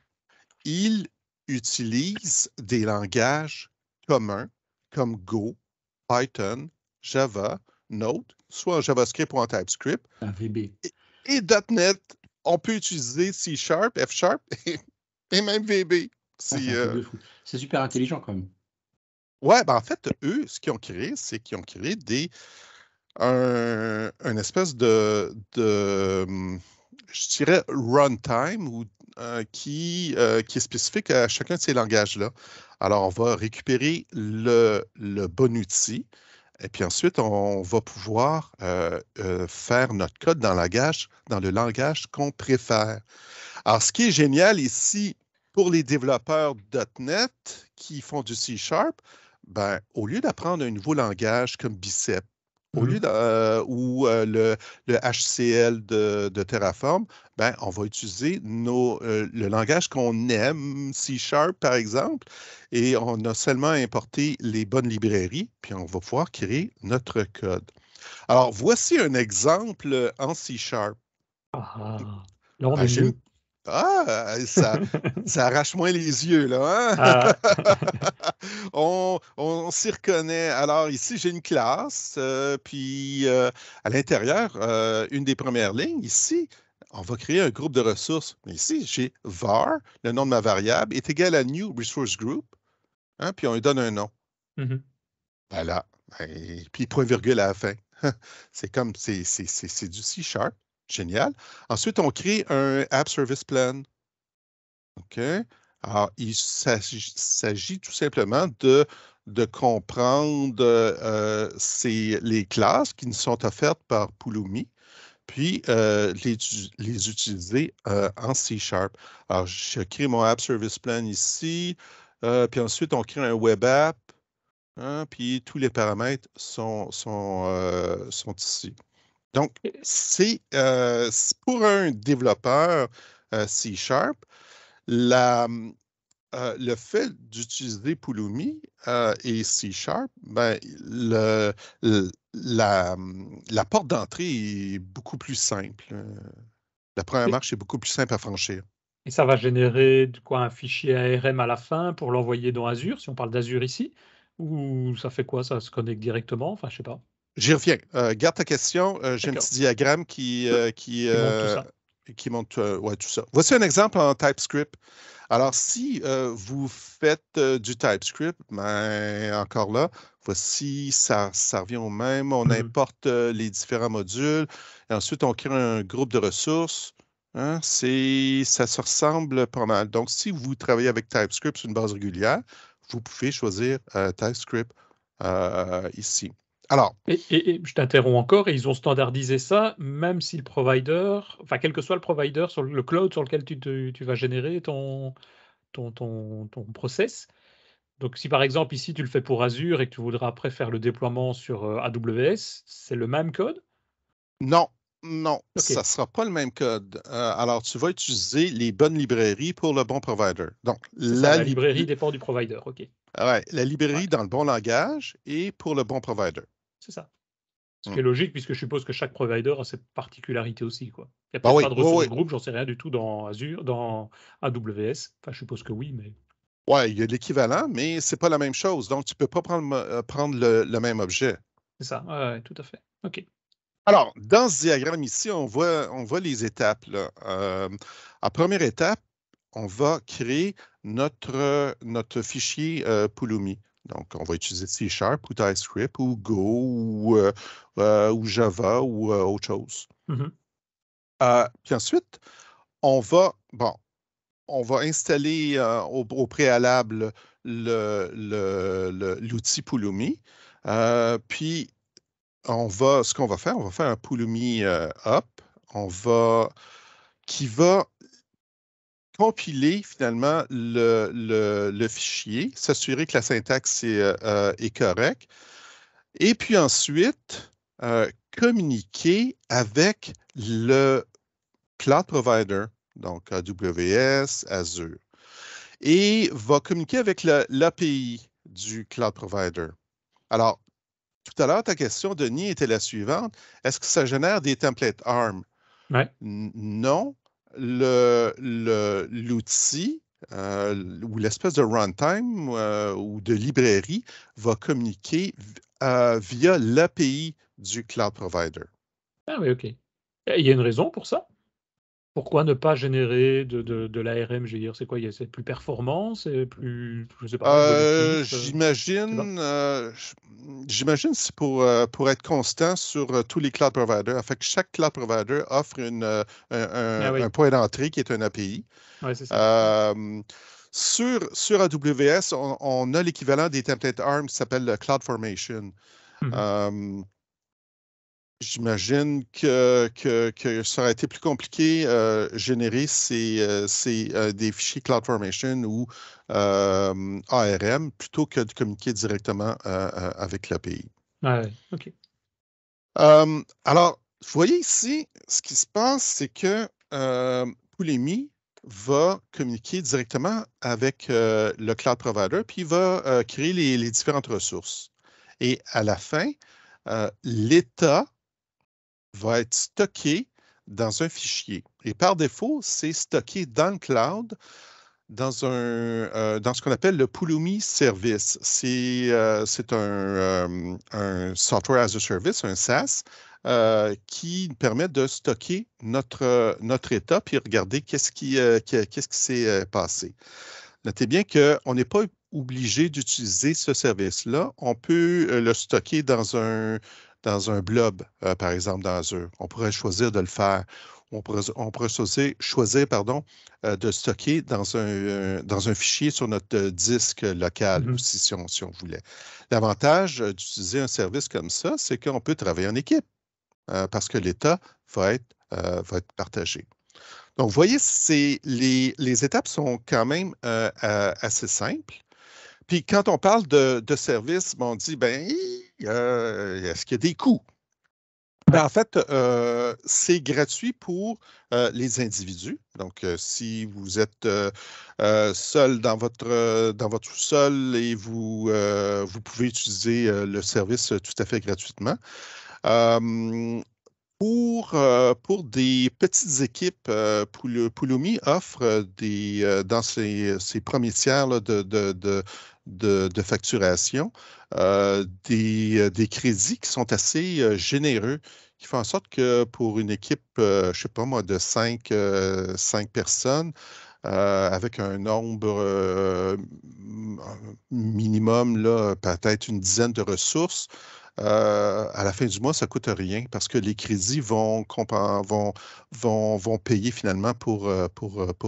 Il utilise des langages communs comme Go, Python, Java, Node, soit en JavaScript ou en TypeScript. VB. Et .NET, on peut utiliser C#, F# et même VB. C'est super intelligent quand même. Ouais, en fait, eux, ce qu'ils ont créé, c'est qu'ils ont créé un espèce de je dirais, runtime qui est spécifique à chacun de ces langages-là. Alors, on va récupérer le bon outil et puis ensuite, on va pouvoir faire notre code dans le langage qu'on préfère. Alors, ce qui est génial ici pour les développeurs .NET qui font du C#, au lieu d'apprendre un nouveau langage comme Bicep Au lieu ou le HCL de Terraform, ben, on va utiliser le langage qu'on aime, C# par exemple, et on a seulement importé les bonnes librairies, puis on va pouvoir créer notre code. Alors, voici un exemple en C#. Ah, là, on Ah, est mieux. ça arrache moins les yeux, là, hein? Ah, On s'y reconnaît. Alors, ici, j'ai une classe, puis à l'intérieur, une des premières lignes, ici, on va créer un groupe de ressources. Mais ici, j'ai var, le nom de ma variable, est égal à new resource group, hein, puis on lui donne un nom. mhm. Voilà. Et puis, point virgule à la fin. C'est du C#. Génial. Ensuite, on crée un App Service Plan. OK? Alors, il s'agit tout simplement de comprendre les classes qui nous sont offertes par Pulumi, puis les utiliser en C#. Alors, je crée mon App Service Plan ici, puis ensuite, on crée un Web App, hein, puis tous les paramètres sont ici. Donc, c'est pour un développeur C#, le fait d'utiliser Pulumi et C#, ben, la porte d'entrée est beaucoup plus simple. La première Et, marche est beaucoup plus simple à franchir. et ça va générer un fichier ARM à la fin pour l'envoyer dans Azure, si on parle d'Azure ici? Ou ça fait quoi? Ça se connecte directement? Enfin, je sais pas. J'y reviens. Garde ta question. J'ai un D'accord. petit diagramme Qui montre tout ça. qui montre ouais, tout ça. Voici un exemple en TypeScript. Alors, si vous faites du TypeScript, ben, encore là, voici, ça revient au même. On Mhm. importe les différents modules et ensuite on crée un groupe de ressources. Hein, ça se ressemble pas mal. Donc, si vous travaillez avec TypeScript sur une base régulière, vous pouvez choisir TypeScript ici. Alors, Et je t'interromps encore, et ils ont standardisé ça, même si le provider, enfin, quel que soit le provider sur le cloud sur lequel tu vas générer ton process. Donc, si par exemple ici tu le fais pour Azure et que tu voudras après faire le déploiement sur AWS, c'est le même code? non, non, Ok, ça ne sera pas le même code. Alors, tu vas utiliser les bonnes librairies pour le bon provider. Donc, c'est ça, la librairie dépend du provider. Ok, ouais, la ouais, librairie dans le bon langage et pour le bon provider. c'est ça. Ce qui Hmm. est logique, puisque je suppose que chaque provider a ses particularités aussi, quoi. Il n'y a Ben peut-être oui, pas de oui, oui. ressources groupe, j'en sais rien du tout dans Azure, dans AWS. Enfin, je suppose que oui, mais Ouais, il y a l'équivalent, mais ce n'est pas la même chose. Donc, tu ne peux pas prendre le même objet. c'est ça. Ouais, ouais, tout à fait. Ok. Alors, dans ce diagramme ici, on voit les étapes, là. En première étape, on va créer notre fichier Pulumi. Donc, on va utiliser C# ou TypeScript ou Go ou Java ou autre chose. Mhm. Puis ensuite, bon, on va installer au préalable l'outil Pulumi. Puis, ce qu'on va faire, on va faire un Pulumi up, qui va compiler finalement le fichier, s'assurer que la syntaxe est correcte, et puis ensuite communiquer avec le cloud provider, donc AWS, Azure, et va communiquer avec l'API du cloud provider. Alors, tout à l'heure, ta question, Denis, était la suivante. Est-ce que ça génère des templates ARM? Ouais. Non. L'outil ou l'espèce de runtime ou de librairie va communiquer via l'API du cloud provider. Ah oui, ok. Et il y a une raison pour ça? Pourquoi ne pas générer de l'ARM? Je veux dire, c'est quoi? C'est plus performant? C'est plus, je sais pas, évolutif? Je sais pas. J'imagine c'est pour être constant sur tous les cloud providers. En fait, que chaque cloud provider offre Ah un oui, point d'entrée qui est un API. ouais, c'est ça. Ouais. Euh, sur AWS, on a l'équivalent des templates ARM qui s'appelle le CloudFormation. Mhm. Euh, J'imagine que ça aurait été plus compliqué générer des fichiers CloudFormation ou ARM plutôt que de communiquer directement avec l'API. Ouais, ouais, ok. Alors, vous voyez ici, ce qui se passe, c'est que Pulumi va communiquer directement avec le cloud provider, puis il va créer les différentes ressources. Et à la fin, l'état va être stocké dans un fichier. Et par défaut, c'est stocké dans le cloud, dans ce qu'on appelle le Pulumi Service. C'est un Software as a Service, un SaaS, qui permet de stocker notre état puis regarder qu'est-ce qui s'est passé. Notez bien qu'on n'est pas obligé d'utiliser ce service-là. On peut le stocker dans un blob, par exemple, dans Azure. On pourrait choisir de le faire. On pourrait choisir de stocker dans un fichier sur notre disque local aussi, si on voulait. L'avantage d'utiliser un service comme ça, c'est qu'on peut travailler en équipe parce que l'état va être partagé. Donc, vous voyez, les étapes sont quand même assez simples. Puis, quand on parle de service, on dit, est-ce qu'il y a des coûts? En fait, c'est gratuit pour les individus. Donc, si vous êtes seul dans votre sous-sol et vous pouvez utiliser le service tout à fait gratuitement. Pour des petites équipes, Pulumi offre dans ses premiers tiers là, de facturation des crédits qui sont assez généreux, qui font en sorte que pour une équipe, je ne sais pas moi, de 5 personnes, avec un nombre minimum, là, peut-être une dizaine de ressources, à la fin du mois, ça ne coûte rien parce que les crédits vont payer finalement pour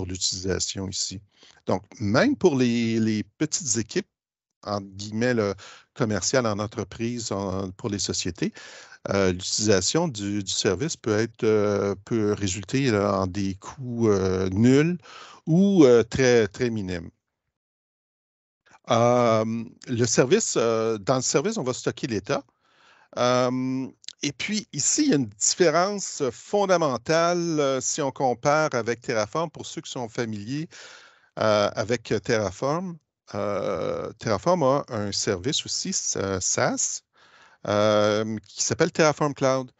l'utilisation ici. Donc, même pour les petites équipes, entre guillemets, commerciales en entreprise, pour les sociétés, l'utilisation du service peut résulter là, en des coûts nuls ou très, très minimes. Dans le service, on va stocker l'état. Et puis, ici, il y a une différence fondamentale si on compare avec Terraform. Pour ceux qui sont familiers avec Terraform, Terraform a un service aussi, SaaS, qui s'appelle Terraform Cloud,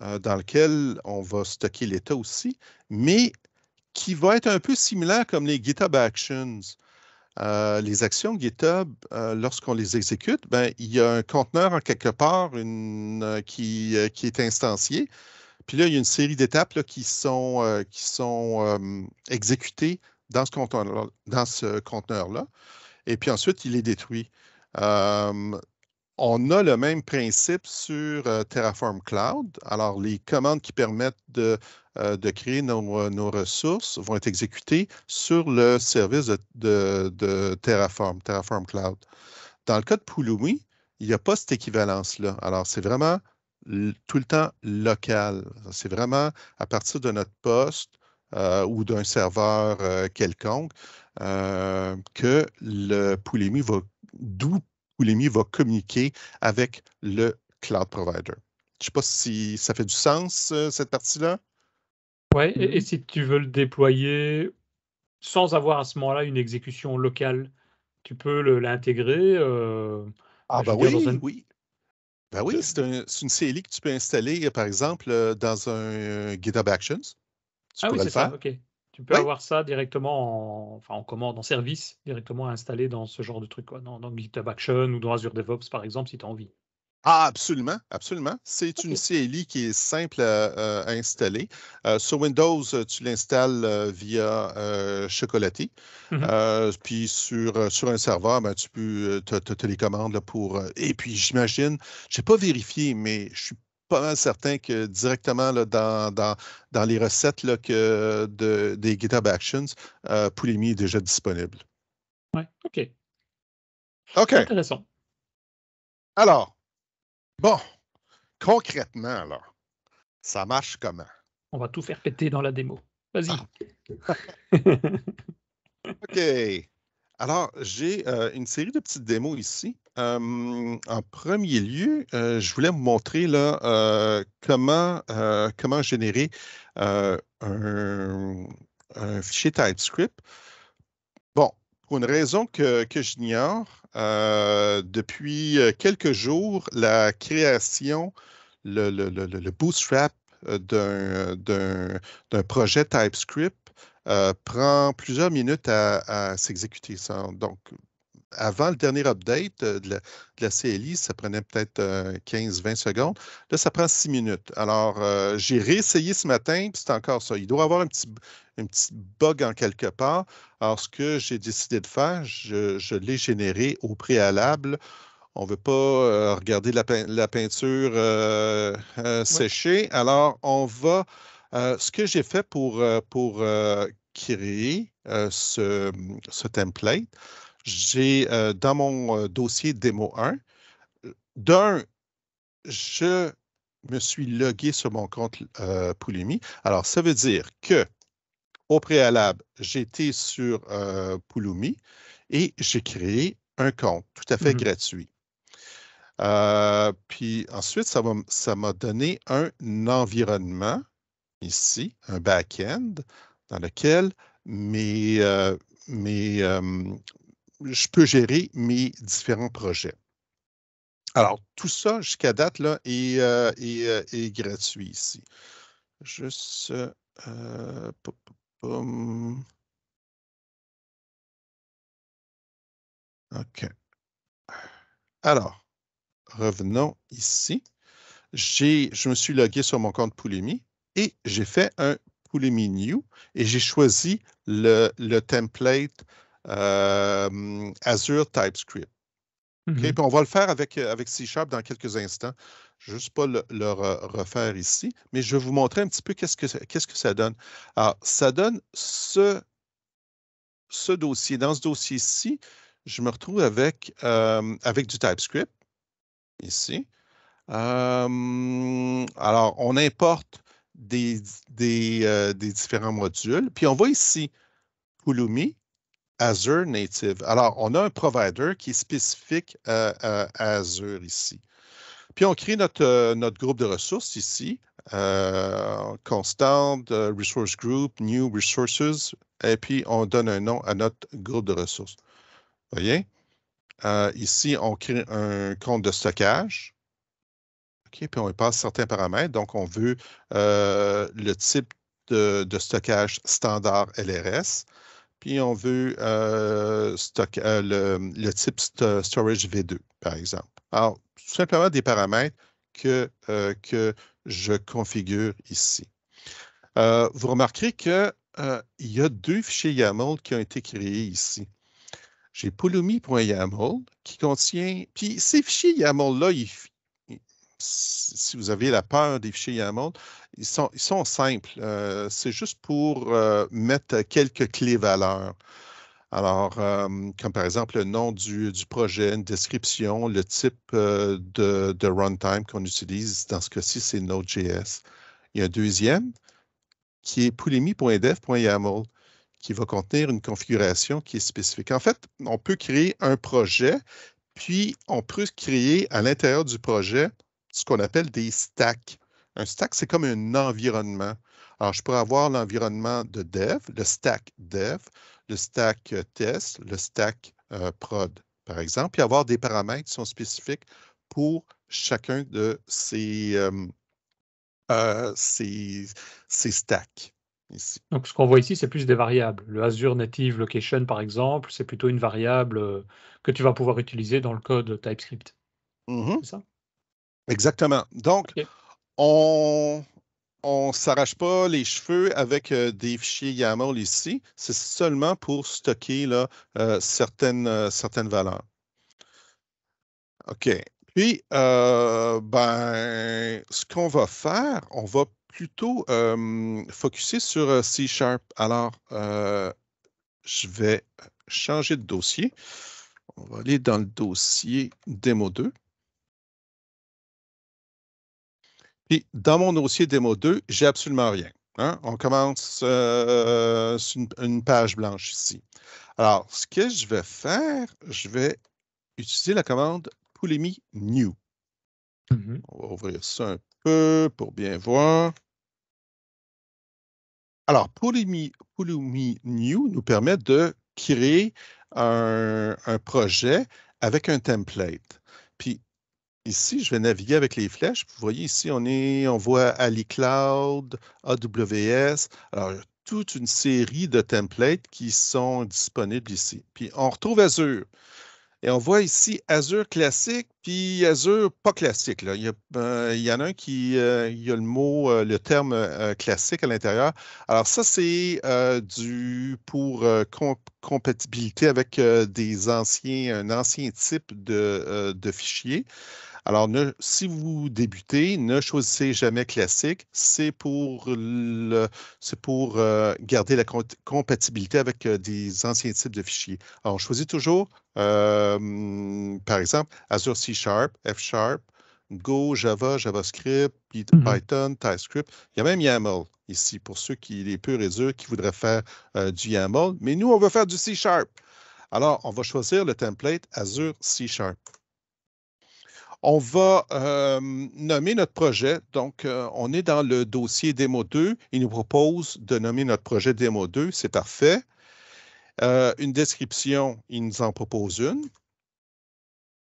dans lequel on va stocker l'état aussi, mais qui va être un peu similaire comme les GitHub Actions. Les actions GitHub, lorsqu'on les exécute, il y a un conteneur en quelque part qui est instancié. Puis là, il y a une série d'étapes là, qui sont exécutées dans ce conteneur-là. Et puis ensuite, il est détruit. On a le même principe sur Terraform Cloud. Alors, les commandes qui permettent de créer nos ressources vont être exécutées sur le service de Terraform Cloud. Dans le cas de Pulumi, il n'y a pas cette équivalence-là. Alors, c'est vraiment tout le temps local. C'est vraiment à partir de notre poste ou d'un serveur quelconque que le Pulumi va communiquer avec le cloud provider. Je ne sais pas si ça fait du sens, cette partie-là. Ouais, et si tu veux le déployer sans avoir à ce moment-là une exécution locale, tu peux l'intégrer. Oui. Ben oui, c'est une CLI que tu peux installer, par exemple, dans un GitHub Actions. Tu pourrais le faire. Ça, ok. Tu peux avoir ça directement en commande, en service, directement installé dans ce genre de truc, quoi, dans GitHub Action ou dans Azure DevOps, par exemple, si tu as envie. Ah, absolument, absolument. C'est une CLI qui est simple à installer. Sur Windows, tu l'installes via Chocolatey. Puis sur un serveur, tu peux te les commandes là, pour. Et puis j'imagine, je n'ai pas vérifié, mais je suis pas mal certain que directement là, dans les recettes là, des GitHub Actions, Pulumi est déjà disponible. Ouais, OK. OK. Intéressant. Alors, bon, concrètement, alors, ça marche comment? On va tout faire péter dans la démo. Vas-y. OK. Alors, j'ai une série de petites démos ici. en premier lieu, je voulais vous montrer là, comment générer un fichier TypeScript. Bon, pour une raison que j'ignore, depuis quelques jours, la création, le bootstrap d'un projet TypeScript prend plusieurs minutes à s'exécuter. Donc, avant le dernier update de la CLI, ça prenait peut-être 15-20 secondes. Là, ça prend 6 minutes. Alors, j'ai réessayé ce matin, puis c'est encore ça. Il doit y avoir un petit bug en quelque part. Alors, ce que j'ai décidé de faire, je l'ai généré au préalable. On ne veut pas regarder la peinture sécher. Alors, on va... ce que j'ai fait pour créer ce template, j'ai dans mon dossier démo 1, je me suis logué sur mon compte Pulumi. Alors, ça veut dire que au préalable, j'étais sur Pulumi et j'ai créé un compte tout à fait gratuit. Puis ensuite, ça m'a donné un environnement ici, un back-end, dans lequel je peux gérer mes différents projets. Alors, tout ça, jusqu'à date, là, est gratuit ici. Juste... OK. Alors, revenons ici. Je me suis logué sur mon compte Pulumi et j'ai fait un Pulumi New et j'ai choisi le template Azure TypeScript. Okay? Puis on va le faire avec C# dans quelques instants. Je ne vais juste pas le refaire ici, mais je vais vous montrer un petit peu qu'est-ce que ça donne. Alors, ça donne ce dossier. Dans ce dossier-ci, je me retrouve avec du TypeScript, ici. Alors, on importe des différents modules. Puis on voit ici, Pulumi, Azure Native. Alors, on a un provider qui est spécifique à Azure ici. Puis, on crée notre groupe de ressources ici, Constant, Resource Group, New Resources, et puis on donne un nom à notre groupe de ressources. Vous voyez? Ici, on crée un compte de stockage. OK, puis on passe certains paramètres. Donc, on veut le type de stockage standard LRS. Puis, on veut le type storage V2, par exemple. Alors, tout simplement des paramètres que je configure ici. Vous remarquerez qu'il y a 2 fichiers YAML qui ont été créés ici. J'ai pulumi.yaml qui contient... Puis, ces fichiers YAML-là, si vous avez la peur des fichiers YAML, ils sont simples. C'est juste pour mettre quelques clés valeurs. Alors, comme par exemple le nom du projet, une description, le type de runtime qu'on utilise. Dans ce cas-ci, c'est Node.js. Il y a un deuxième qui est pulumi.dev.yaml qui va contenir une configuration qui est spécifique. En fait, on peut créer un projet, puis on peut créer à l'intérieur du projet ce qu'on appelle des stacks. Un stack, c'est comme un environnement. Alors, je pourrais avoir l'environnement de dev, le stack dev, le stack test, le stack prod, par exemple, puis avoir des paramètres qui sont spécifiques pour chacun de ces stacks. Ici. Donc, ce qu'on voit ici, c'est plus des variables. Le Azure Native Location, par exemple, c'est plutôt une variable que tu vas pouvoir utiliser dans le code TypeScript. C'est ça? Exactement. Donc, okay. On ne s'arrache pas les cheveux avec des fichiers YAML ici. C'est seulement pour stocker là, certaines valeurs. OK. Puis, ce qu'on va faire, on va plutôt focusser sur C#. Alors, je vais changer de dossier. On va aller dans le dossier démo 2. Puis, dans mon dossier démo 2, j'ai absolument rien. Hein? On commence sur une page blanche ici. Alors, ce que je vais faire, je vais utiliser la commande Pulumi New. Mhm. On va ouvrir ça un peu pour bien voir. Alors, Pulumi New nous permet de créer un projet avec un template. Puis ici, je vais naviguer avec les flèches. Vous voyez ici, on voit AliCloud, AWS. Alors, il y a toute une série de templates qui sont disponibles ici. Puis on retrouve Azure. Et on voit ici Azure classique, puis Azure pas classique. Là. Il y en a un qui il y a le mot, le terme classique à l'intérieur. Alors, ça, c'est pour compatibilité avec un ancien type de fichier. Alors, si vous débutez, ne choisissez jamais classique. C'est pour garder la compatibilité avec des anciens types de fichiers. Alors, on choisit toujours, par exemple, Azure C#, F#, Go, Java, JavaScript, Python, TypeScript. Il y a même YAML ici pour ceux les purs et durs qui voudraient faire du YAML. Mais nous, on veut faire du C#. Alors, on va choisir le template Azure C#. On va nommer notre projet. Donc, on est dans le dossier Démo 2. Il nous propose de nommer notre projet Démo 2. C'est parfait. Une description, il nous en propose une.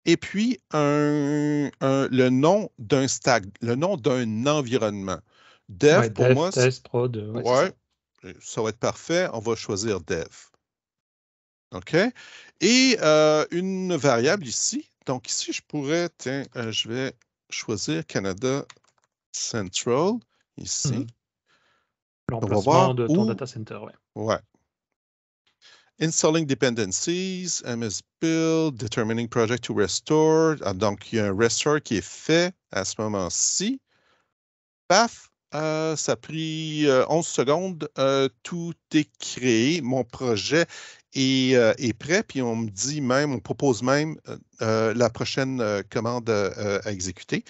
Et puis, le nom d'un stack, le nom d'un environnement. Dev, pour Dev, moi, test, prod, ouais, ça va être parfait. On va choisir Dev. OK? Et une variable ici. Donc, ici, je pourrais, tiens, je vais choisir Canada Central, ici. On va voir L'emplacement de ton data center, ouais. Ouais. Installing dependencies, MS build, determining project to restore. Ah, donc, il y a un restore qui est fait à ce moment-ci. Paf! Ça a pris 11 secondes. Tout est créé. Mon projet est prêt. Puis on propose même la prochaine commande à exécuter,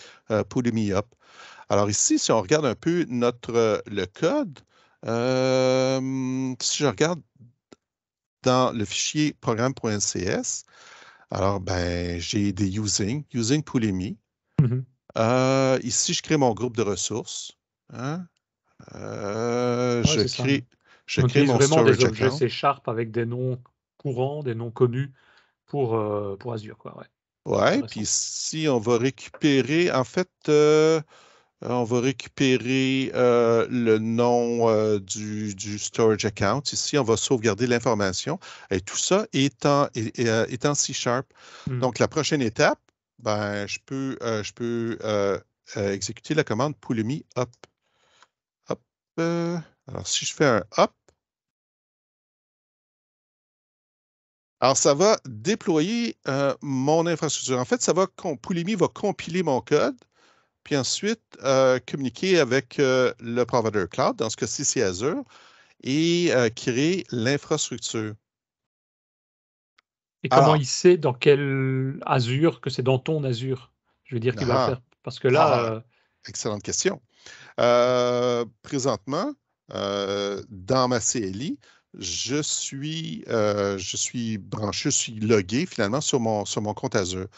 Pulumi Up. Alors ici, si on regarde un peu le code, si je regarde dans le fichier programme.cs, alors j'ai des using Pulumi. Mhm. Ici, je crée mon groupe de ressources. Hein. C'est ça. Je On crée utilise mon vraiment des storage objets account. C# avec des noms courants, des noms connus pour Azure, quoi. Ouais. Ouais, puis ici, on va récupérer, en fait, on va récupérer le nom du storage account. Ici, on va sauvegarder l'information. Et tout ça est en C#. Donc, la prochaine étape, je peux exécuter la commande Pulumi up. Hop. Alors, si je fais un up, alors ça va déployer mon infrastructure. En fait, Pulumi va compiler mon code, puis ensuite communiquer avec le provider cloud, dans ce cas-ci, c'est Azure, et créer l'infrastructure. Et comment il sait dans quel Azure que c'est dans ton Azure? Je veux dire qu'il va faire. Parce que là. Excellente question. Présentement, dans ma CLI, je suis branché, je suis logué finalement sur mon compte Azure.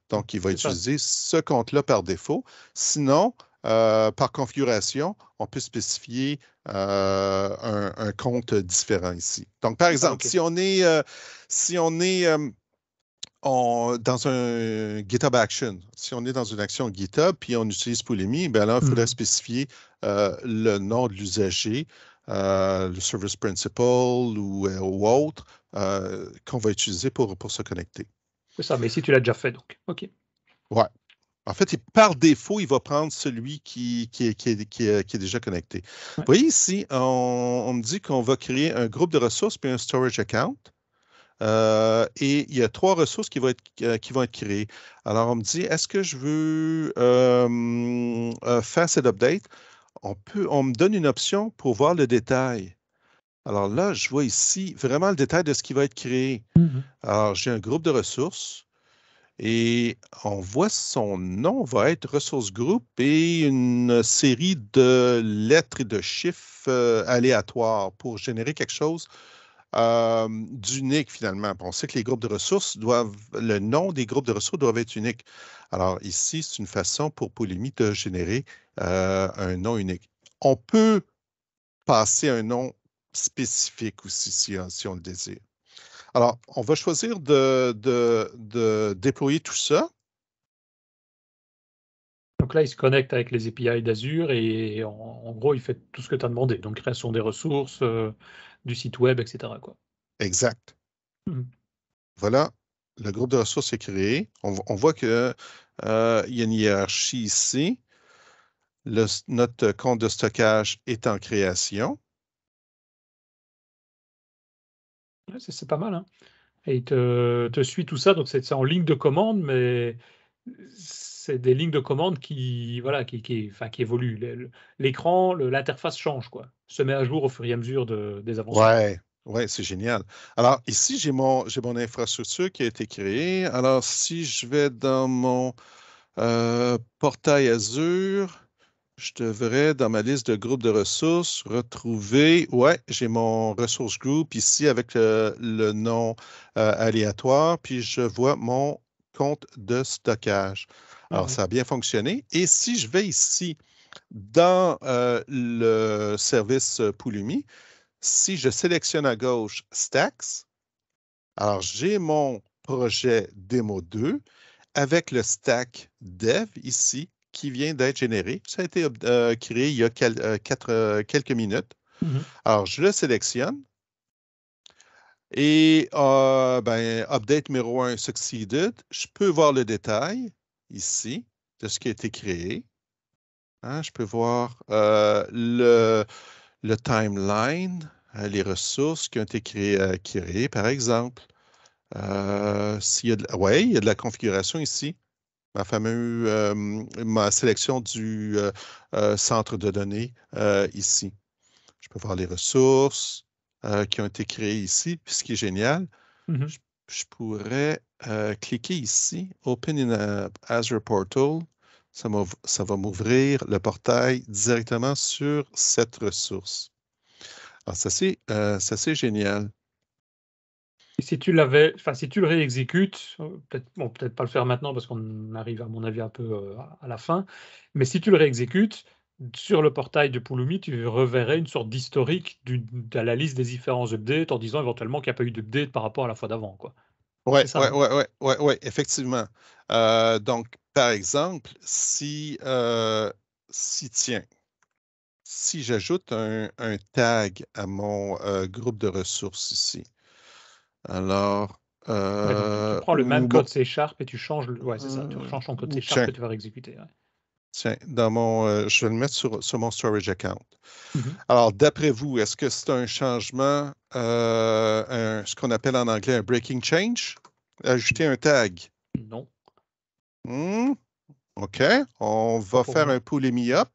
Donc, il va utiliser ce compte-là par défaut. Sinon, par configuration, on peut spécifier un compte différent ici. Donc, par exemple, si on est dans un GitHub Action, si on est dans une action GitHub puis on utilise Pulumi, là, il faudrait spécifier le nom de l'usager, le service principal ou autre qu'on va utiliser pour se connecter. C'est ça, mais si tu l'as déjà fait, donc. OK. Ouais. En fait, par défaut, il va prendre celui qui est déjà connecté. Ouais. Vous voyez ici, on me dit qu'on va créer un groupe de ressources puis un storage account. Et il y a 3 ressources qui vont être créées. Alors, on me dit, est-ce que je veux faire cet update? On me donne une option pour voir le détail. Alors là, je vois ici vraiment le détail de ce qui va être créé. Alors, j'ai un groupe de ressources et on voit son nom va être ressource group et une série de lettres et de chiffres aléatoires pour générer quelque chose d'unique finalement. On sait que les groupes de ressources le nom des groupes de ressources doivent être uniques. Alors ici, c'est une façon pour Pulumi de générer un nom unique. On peut passer un nom spécifique aussi si on le désire. Alors, on va choisir de déployer tout ça. Donc là, il se connecte avec les API d'Azure et en gros, il fait tout ce que tu as demandé. Donc, création des ressources, du site web, etc., quoi. Exact. Mhm. Voilà, le groupe de ressources est créé. On voit qu'il y a une hiérarchie ici. Notre compte de stockage est en création. Ouais, c'est pas mal, hein. Et il te suit tout ça, donc c'est en ligne de commande, mais c'est des lignes de commande qui, voilà, enfin, qui évoluent. L'écran, l'interface change, quoi. Se met à jour au fur et à mesure des avancements. Ouais, c'est génial. Alors, ici, j'ai mon infrastructure qui a été créée. Alors, si je vais dans mon portail Azure, je devrais, dans ma liste de groupes de ressources, retrouver, j'ai mon ressource group ici avec le nom aléatoire, puis je vois mon compte de stockage. Alors, ça a bien fonctionné. Et si je vais ici dans le service Pulumi, si je sélectionne à gauche Stacks, alors j'ai mon projet démo 2 avec le stack dev ici qui vient d'être généré. Ça a été créé il y a quelques minutes. Mhm. Alors, je le sélectionne et update numéro 1 succeeded. Je peux voir le détail ici de ce qui a été créé. Hein, je peux voir le timeline, les ressources qui ont été créées, par exemple. Il y a de la configuration ici. Ma sélection du centre de données ici. Je peux voir les ressources qui ont été créées ici. Puis ce qui est génial, Mhm. je pourrais cliquer ici, Open in Azure Portal. Ça va m'ouvrir le portail directement sur cette ressource. Alors, ça, c'est génial. Et si tu l'avais, enfin, si tu le réexécutes, peut-être pas le faire maintenant parce qu'on arrive, à mon avis, un peu à la fin, mais si tu le réexécutes, sur le portail de Pulumi, tu reverrais une sorte d'historique de la liste des différents updates en disant éventuellement qu'il n'y a pas eu d'update par rapport à la fois d'avant, quoi. Ouais, C'est ça, hein? effectivement. Donc, par exemple, tiens, si j'ajoute un tag à mon groupe de ressources ici, alors, Ouais, donc tu prends le même ou bon, code C# et tu changes, ouais, c'est ça, tu changes ton code C# que tiens, tu vas réexécuter. Ouais. je vais le mettre sur mon storage account. Mhm. Alors, d'après vous, est-ce que c'est un changement, ce qu'on appelle en anglais un breaking change? Ajouter un tag. Non, Hmm, OK, on pas va pour faire moi. un Pulumi up.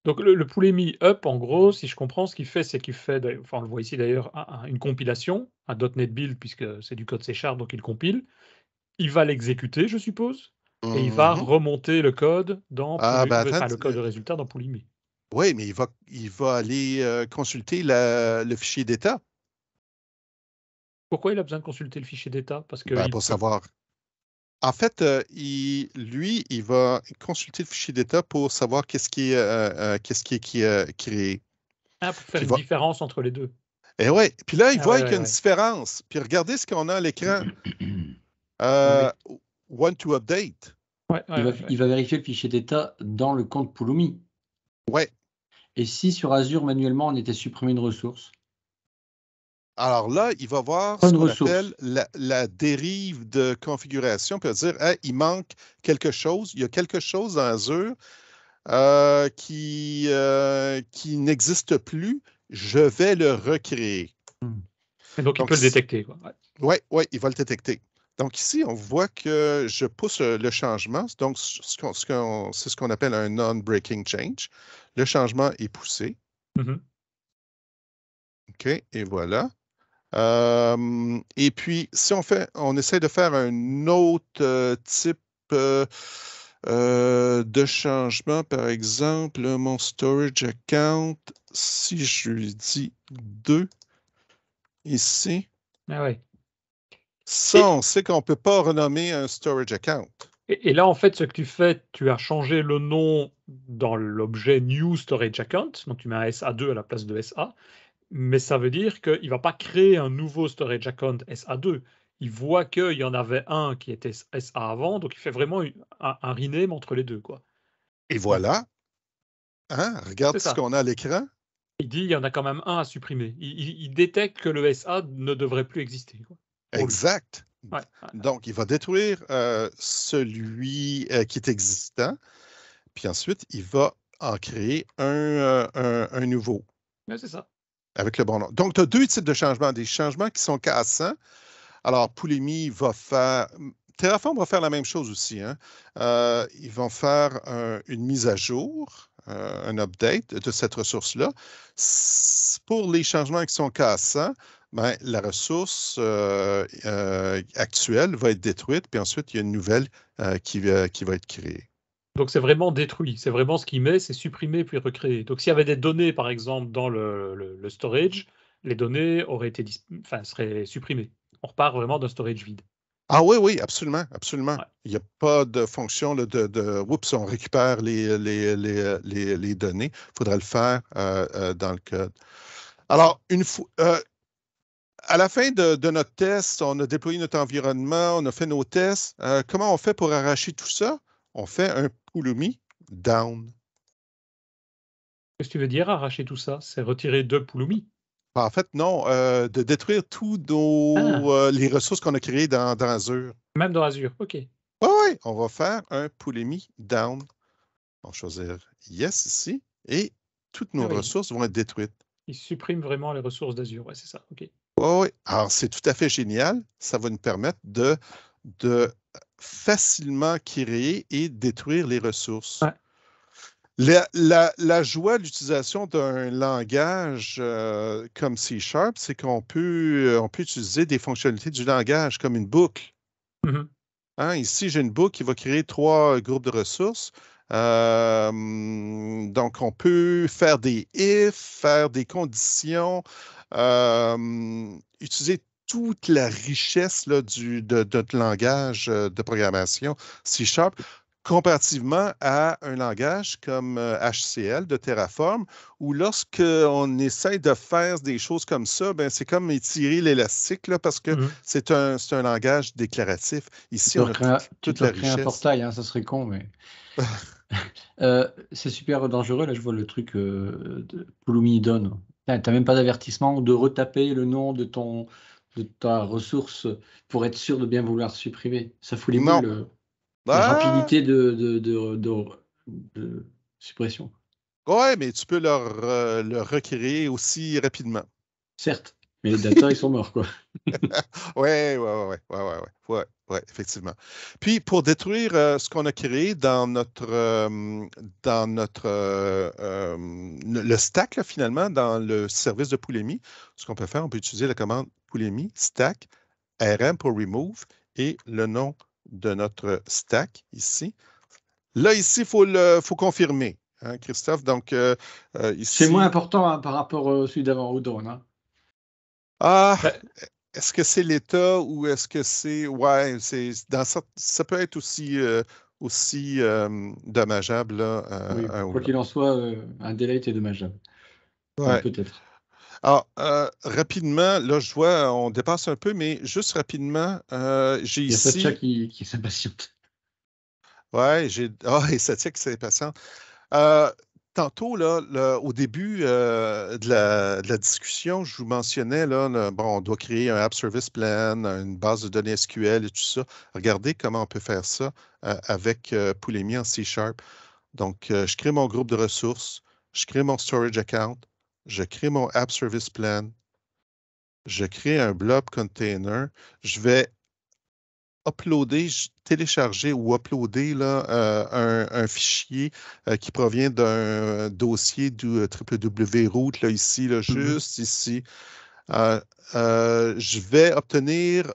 Donc le Pulumi Up, en gros, si je comprends, ce qu'il fait, c'est qu'il fait, enfin on le voit ici d'ailleurs, une compilation, un .NET Build, puisque c'est du code C#, donc il compile. Il va l'exécuter, je suppose, et il va Mhm. remonter le code dans Ah, ben attends, enfin le code de résultat dans Pulumi. oui, mais il va aller consulter le fichier d'état Pourquoi il a besoin de consulter le fichier d'état? Parce qu'il pour peut. savoir. En fait, il va consulter le fichier d'état pour savoir qu'est-ce qui est créé. Ah, pour faire Puis une différence entre les deux. et ouais, puis là, il Ah voit ouais, qu'il y ouais, a une ouais. différence. Puis regardez ce qu'on a à l'écran. Oui. Want to update. Ouais, ouais, ouais, Il ouais. va vérifier le fichier d'état dans le compte Pulumi. Ouais. Et si sur Azure, manuellement, on était supprimé une ressource? Alors là, il va voir Pas ce une qu'on ressource. appelle la dérive de configuration, puis il va dire, hey, il manque quelque chose, il y a quelque chose dans Azure qui n'existe plus, je vais le recréer. Et donc il Donc, peut le détecter, quoi. Ouais. ouais, il va le détecter. Donc ici, on voit que je pousse le changement. Donc, c'est ce qu'on appelle un non-breaking change. Le changement est poussé. Mhm. OK, et voilà. Et puis, si on essaie de faire un autre type de changement, par exemple, mon storage account, si je lui dis 2 ici, Ah ouais. ça, Et, on sait qu'on ne peut pas renommer un storage account. et là, en fait, ce que tu fais, tu as changé le nom dans l'objet New Storage Account, donc tu mets un SA2 à la place de SA, mais ça veut dire qu'il ne va pas créer un nouveau Storage Account SA2. Il voit qu'il y en avait un qui était SA avant, donc il fait vraiment un rename entre les deux, quoi. Et Donc, voilà. Hein? Regarde c'est ce ça. qu'on a à l'écran. Il dit il y en a quand même un à supprimer. Il détecte que le SA ne devrait plus exister, quoi, pour lui. Exact. Ouais. Donc, il va détruire celui qui est existant, puis ensuite, il va en créer un nouveau Ouais, c'est ça. avec le bon nom. Donc, tu as 2 types de changements. Des changements qui sont cassants. Alors, Pulumi va faire... Terraform va faire la même chose aussi. Hein? Ils vont faire une mise à jour, un update de cette ressource-là. Pour les changements qui sont cassants, ben, la ressource actuelle va être détruite, puis ensuite, il y a une nouvelle qui va être créée. Donc c'est vraiment détruit. C'est vraiment ce qu'il met, c'est supprimé puis recréé. Donc s'il y avait des données, par exemple, dans le storage, les données auraient été seraient supprimées. On repart vraiment d'un storage vide. Ah oui, oui, absolument, absolument. Ouais. Il n'y a pas de fonction là, oups, on récupère les données. Il faudrait le faire dans le code. Alors, à la fin de notre test, on a déployé notre environnement, on a fait nos tests. Comment on fait pour arracher tout ça? On fait un Pulumi down. Qu'est-ce que tu veux dire, arracher tout ça? C'est retirer de Pulumi. En fait, non, de détruire tous les ressources qu'on a créées dans Azure. Même dans Azure, ok. Oui, oui, on va faire un Pulumi down. On va choisir Yes ici et toutes nos Ah oui. ressources vont être détruites. Il supprime vraiment les ressources d'Azure, ouais, c'est ça, ok. Oui, oui. Alors, c'est tout à fait génial. Ça va nous permettre de facilement créer et détruire les ressources. Ouais. La joie de l'utilisation d'un langage comme C#, c'est qu'on peut utiliser des fonctionnalités du langage comme une boucle. Mhm. Hein, ici, j'ai une boucle qui va créer 3 groupes de ressources. Donc, on peut faire des if, faire des conditions, utiliser toute la richesse là, de notre langage de programmation C#, comparativement à un langage comme HCL de Terraform, où lorsqu'on essaie de faire des choses comme ça, ben, c'est comme étirer l'élastique là, parce que c'est un langage déclaratif. Ici, on a toute la créer un richesse. portail, hein, ça serait con, mais... c'est super dangereux, là je vois le truc de Pulumi Down. T'as même pas d'avertissement de retaper le nom de ta ressource pour être sûr de bien vouloir supprimer. Ça fout les Non. boules. La rapidité de suppression. Ouais, mais tu peux le recréer aussi rapidement. Certes, mais les data, ils sont morts, quoi. Ouais, effectivement. Puis, pour détruire ce qu'on a créé dans le stack, là, finalement, dans le service de Pulumi, ce qu'on peut faire, on peut utiliser la commande Pulumi stack rm pour remove et le nom de notre stack ici. Là, ici, il faut confirmer, hein, Christophe. Donc, ici... C'est moins important hein, par rapport à celui d'avant au Dawn. Hein. Ah, est-ce que c'est l'État ou est-ce que c'est... Ouais, ça peut être aussi dommageable. Là, oui, quoi qu'il en soit, un délai est dommageable. Ouais. Peut-être. Alors, rapidement, là, je vois, on dépasse un peu, mais juste rapidement, j'ai ici... Il y a Satya qui s'impatiente. Ouais, et Satya qui s'impatiente. Tantôt, là, au début de la discussion, je vous mentionnais, là, bon, on doit créer un App Service Plan, une base de données SQL et tout ça. Regardez comment on peut faire ça avec Pulumi en C#. Donc, je crée mon groupe de ressources, je crée mon storage account, je crée mon App Service Plan, je crée un blob container, je vais télécharger ou uploader là, un fichier qui provient d'un dossier du www.root, là, ici, là, juste ici. Je vais obtenir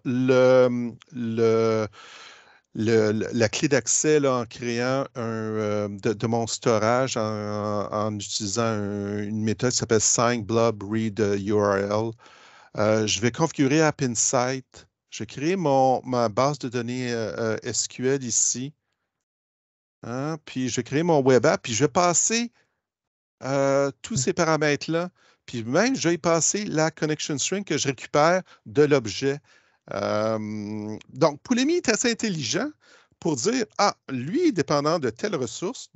la clé d'accès là, en créant de mon storage en utilisant une méthode qui s'appelle SignBlob Read URL. Je vais configurer App Insight. Je vais créer ma base de données SQL ici. Hein, puis je vais créer mon web app, puis je vais passer tous ces paramètres-là. Puis même, je vais y passer la connection string que je récupère de l'objet. Donc, Pulumi est assez intelligent pour dire, lui est dépendant de telle ressource,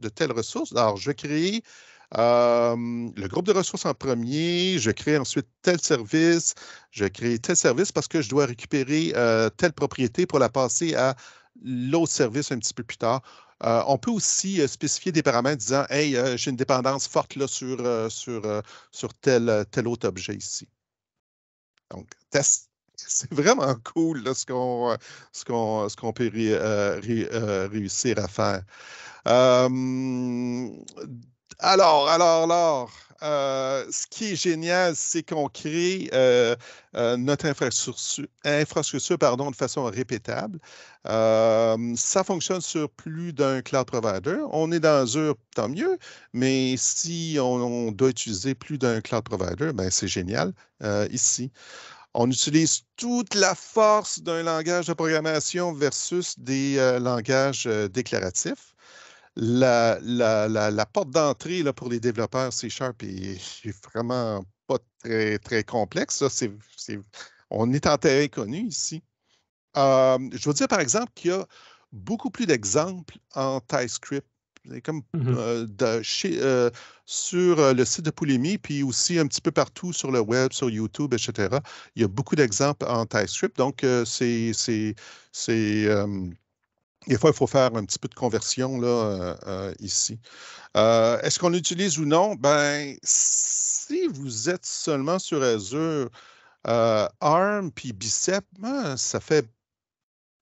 Alors, je vais créer le groupe de ressources en premier, je crée ensuite tel service, je crée tel service parce que je dois récupérer telle propriété pour la passer à l'autre service un petit peu plus tard. On peut aussi spécifier des paramètres disant, hey, j'ai une dépendance forte là, sur tel autre objet ici. Donc, c'est vraiment cool là, ce qu'on peut réussir à faire. Alors, ce qui est génial, c'est qu'on crée notre infrastructure de façon répétable. Ça fonctionne sur plus d'un cloud provider. On est dans Azure, tant mieux, mais si on doit utiliser plus d'un cloud provider, ben c'est génial ici. On utilise toute la force d'un langage de programmation versus des langages déclaratifs. La porte d'entrée pour les développeurs C# est vraiment pas très, très complexe. Ça, on est en terrain connu ici. Je veux dire, par exemple, qu'il y a beaucoup plus d'exemples en TypeScript. Comme sur le site de Pulumi, puis aussi un petit peu partout sur le web, sur YouTube, etc. Il y a beaucoup d'exemples en TypeScript. Donc, des fois, il faut faire un petit peu de conversion là, ici. Est-ce qu'on l'utilise ou non? Ben, si vous êtes seulement sur Azure, ARM puis Bicep, ça fait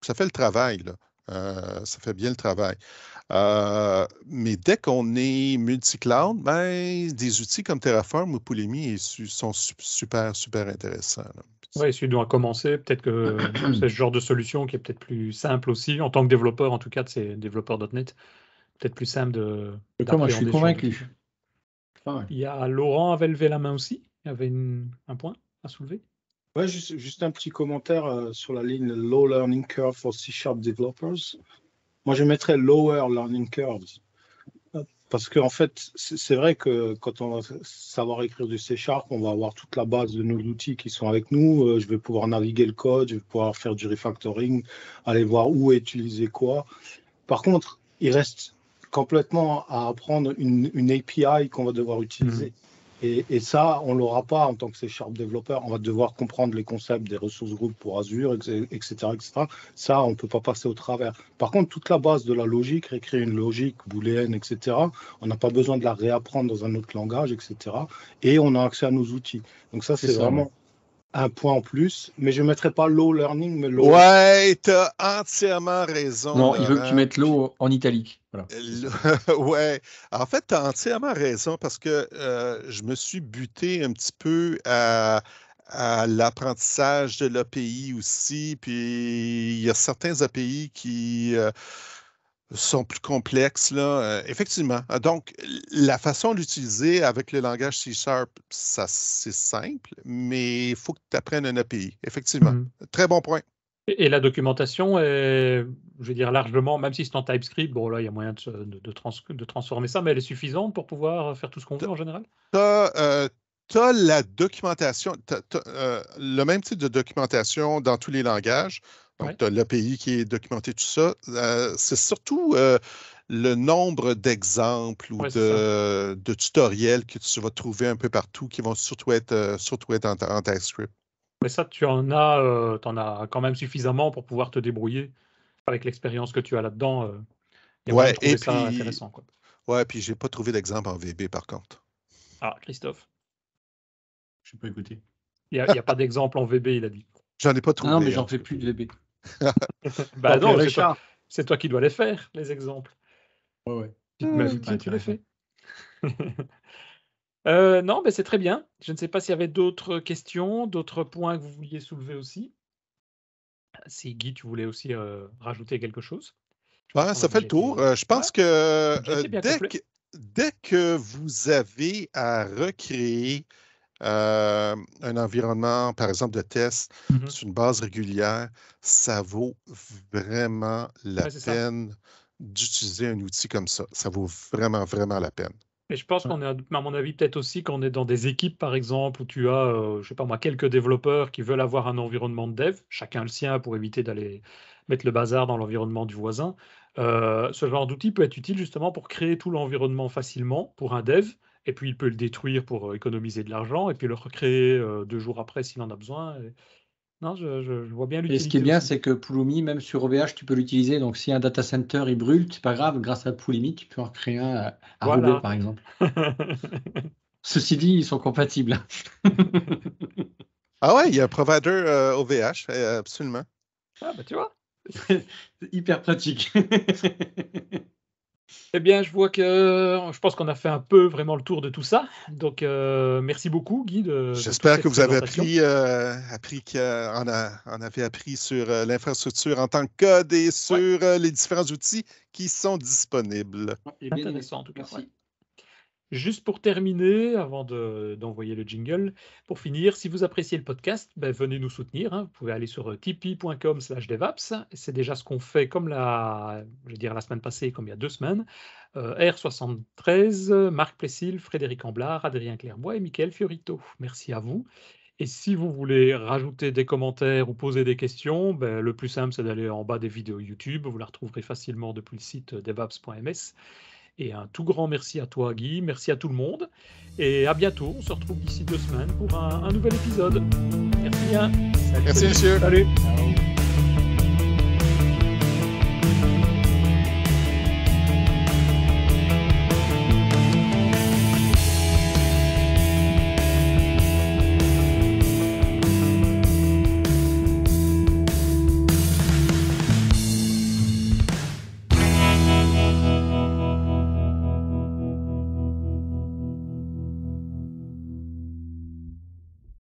le travail, là. Ça fait bien le travail. Mais dès qu'on est multi-cloud, ben, des outils comme Terraform ou Pulumi sont super, super intéressants. Oui, si tu dois commencer, peut-être que c'est ce genre de solution qui est peut-être plus simple aussi, en tant que développeur, en tout cas de ces développeurs.NET, peut-être plus simple Moi, je suis d'appréhender ce genre convaincu. Il y a Laurent avait levé la main aussi. Il y avait un point à soulever. Ouais, juste un petit commentaire sur la ligne Low Learning Curve for C# Developers. Moi, je mettrais Lower Learning Curves. Parce qu'en fait, c'est vrai que quand on va savoir écrire du C#, on va avoir toute la base de nos outils qui sont avec nous. Je vais pouvoir naviguer le code, je vais pouvoir faire du refactoring, aller voir où utiliser quoi. Par contre, il reste complètement à apprendre une API qu'on va devoir utiliser. Et ça, on ne l'aura pas en tant que C# développeur. On va devoir comprendre les concepts des ressources groupes pour Azure, etc. Ça, on ne peut pas passer au travers. Par contre, toute la base de la logique, réécrire une logique booléenne, etc., on n'a pas besoin de la réapprendre dans un autre langage, etc. Et on a accès à nos outils. Donc ça, c'est vraiment un point en plus. Mais je ne mettrais pas low learning, mais low. Ouais, tu as entièrement raison. Non, il veut que tu mettes low en italique. Voilà. Ouais, en fait, tu as entièrement raison parce que je me suis buté un petit peu à l'apprentissage de l'API aussi. Puis il y a certains API qui sont plus complexes, là. Effectivement. Donc, la façon d'utiliser avec le langage C#, ça, c'est simple, mais il faut que tu apprennes un API. Effectivement. Très bon point. Et la documentation est, je vais dire largement, même si c'est en TypeScript, bon là il y a moyen de transformer ça, mais elle est suffisante pour pouvoir faire tout ce qu'on veut en général? Tu as la documentation, le même type de documentation dans tous les langages. Donc, tu as l'API qui est documenté, tout ça. C'est surtout le nombre d'exemples ou de tutoriels que tu vas trouver un peu partout qui vont surtout être en TypeScript. Mais ça, tu en as quand même suffisamment pour pouvoir te débrouiller avec l'expérience que tu as là-dedans. Il y a moyen de trouver ça intéressant, quoi. Ouais, puis j'ai pas trouvé d'exemple en VB par contre. Ah, Christophe. Je n'ai pas écouté. Il n'y a pas d'exemple en VB, il a dit. J'en ai pas trouvé. Non, mais j'en fais plus de VB. Bah non, c'est toi qui dois les faire, les exemples. Ouais. Tu les fais. Non, mais c'est très bien. Je ne sais pas s'il y avait d'autres questions, d'autres points que vous vouliez soulever aussi. Si Guy, tu voulais aussi rajouter quelque chose. Ça fait le tour. Je pense que dès que vous avez à recréer un environnement, par exemple, de test sur une base régulière, ça vaut vraiment la peine d'utiliser un outil comme ça. Ça vaut vraiment, vraiment la peine. Et je pense qu'on est, à mon avis, peut-être aussi qu'on est dans des équipes, par exemple, où tu as, je sais pas moi, quelques développeurs qui veulent avoir un environnement de dev, chacun le sien pour éviter d'aller mettre le bazar dans l'environnement du voisin. Ce genre d'outil peut être utile justement pour créer tout l'environnement facilement pour un dev, et puis il peut le détruire pour économiser de l'argent, et puis le recréer 2 jours après s'il en a besoin. Non, je vois bien l'utilité. Et ce qui est bien, c'est que Pulumi, même sur OVH, tu peux l'utiliser. Donc, si un data center il brûle, c'est pas grave. Grâce à Pulumi, tu peux en créer un à Roubaix, par exemple. Ceci dit, ils sont compatibles. Ah ouais, il y a un provider OVH, absolument. Ah bah tu vois. C'est hyper pratique. Eh bien, je pense qu'on a fait un peu vraiment le tour de tout ça. Donc, merci beaucoup, Guy. J'espère que vous avez appris qu'on avait appris sur l'infrastructure en tant que code et sur les différents outils qui sont disponibles. Intéressant, en tout cas. Merci. Juste pour terminer, avant d'envoyer le jingle, pour finir, si vous appréciez le podcast, venez nous soutenir. Vous pouvez aller sur tipeee.com/devaps. C'est déjà ce qu'on fait comme la semaine passée, comme il y a 2 semaines. R73, Marc Plessil, Frédéric Amblard, Adrien Clairbois et Mickaël Fiorito. Merci à vous. Et si vous voulez rajouter des commentaires ou poser des questions, le plus simple, c'est d'aller en bas des vidéos YouTube. Vous la retrouverez facilement depuis le site devaps.ms. Et un tout grand merci à toi, Guy. Merci à tout le monde. Et à bientôt. On se retrouve d'ici 2 semaines pour un nouvel épisode. Merci bien. Merci, monsieur. Salut.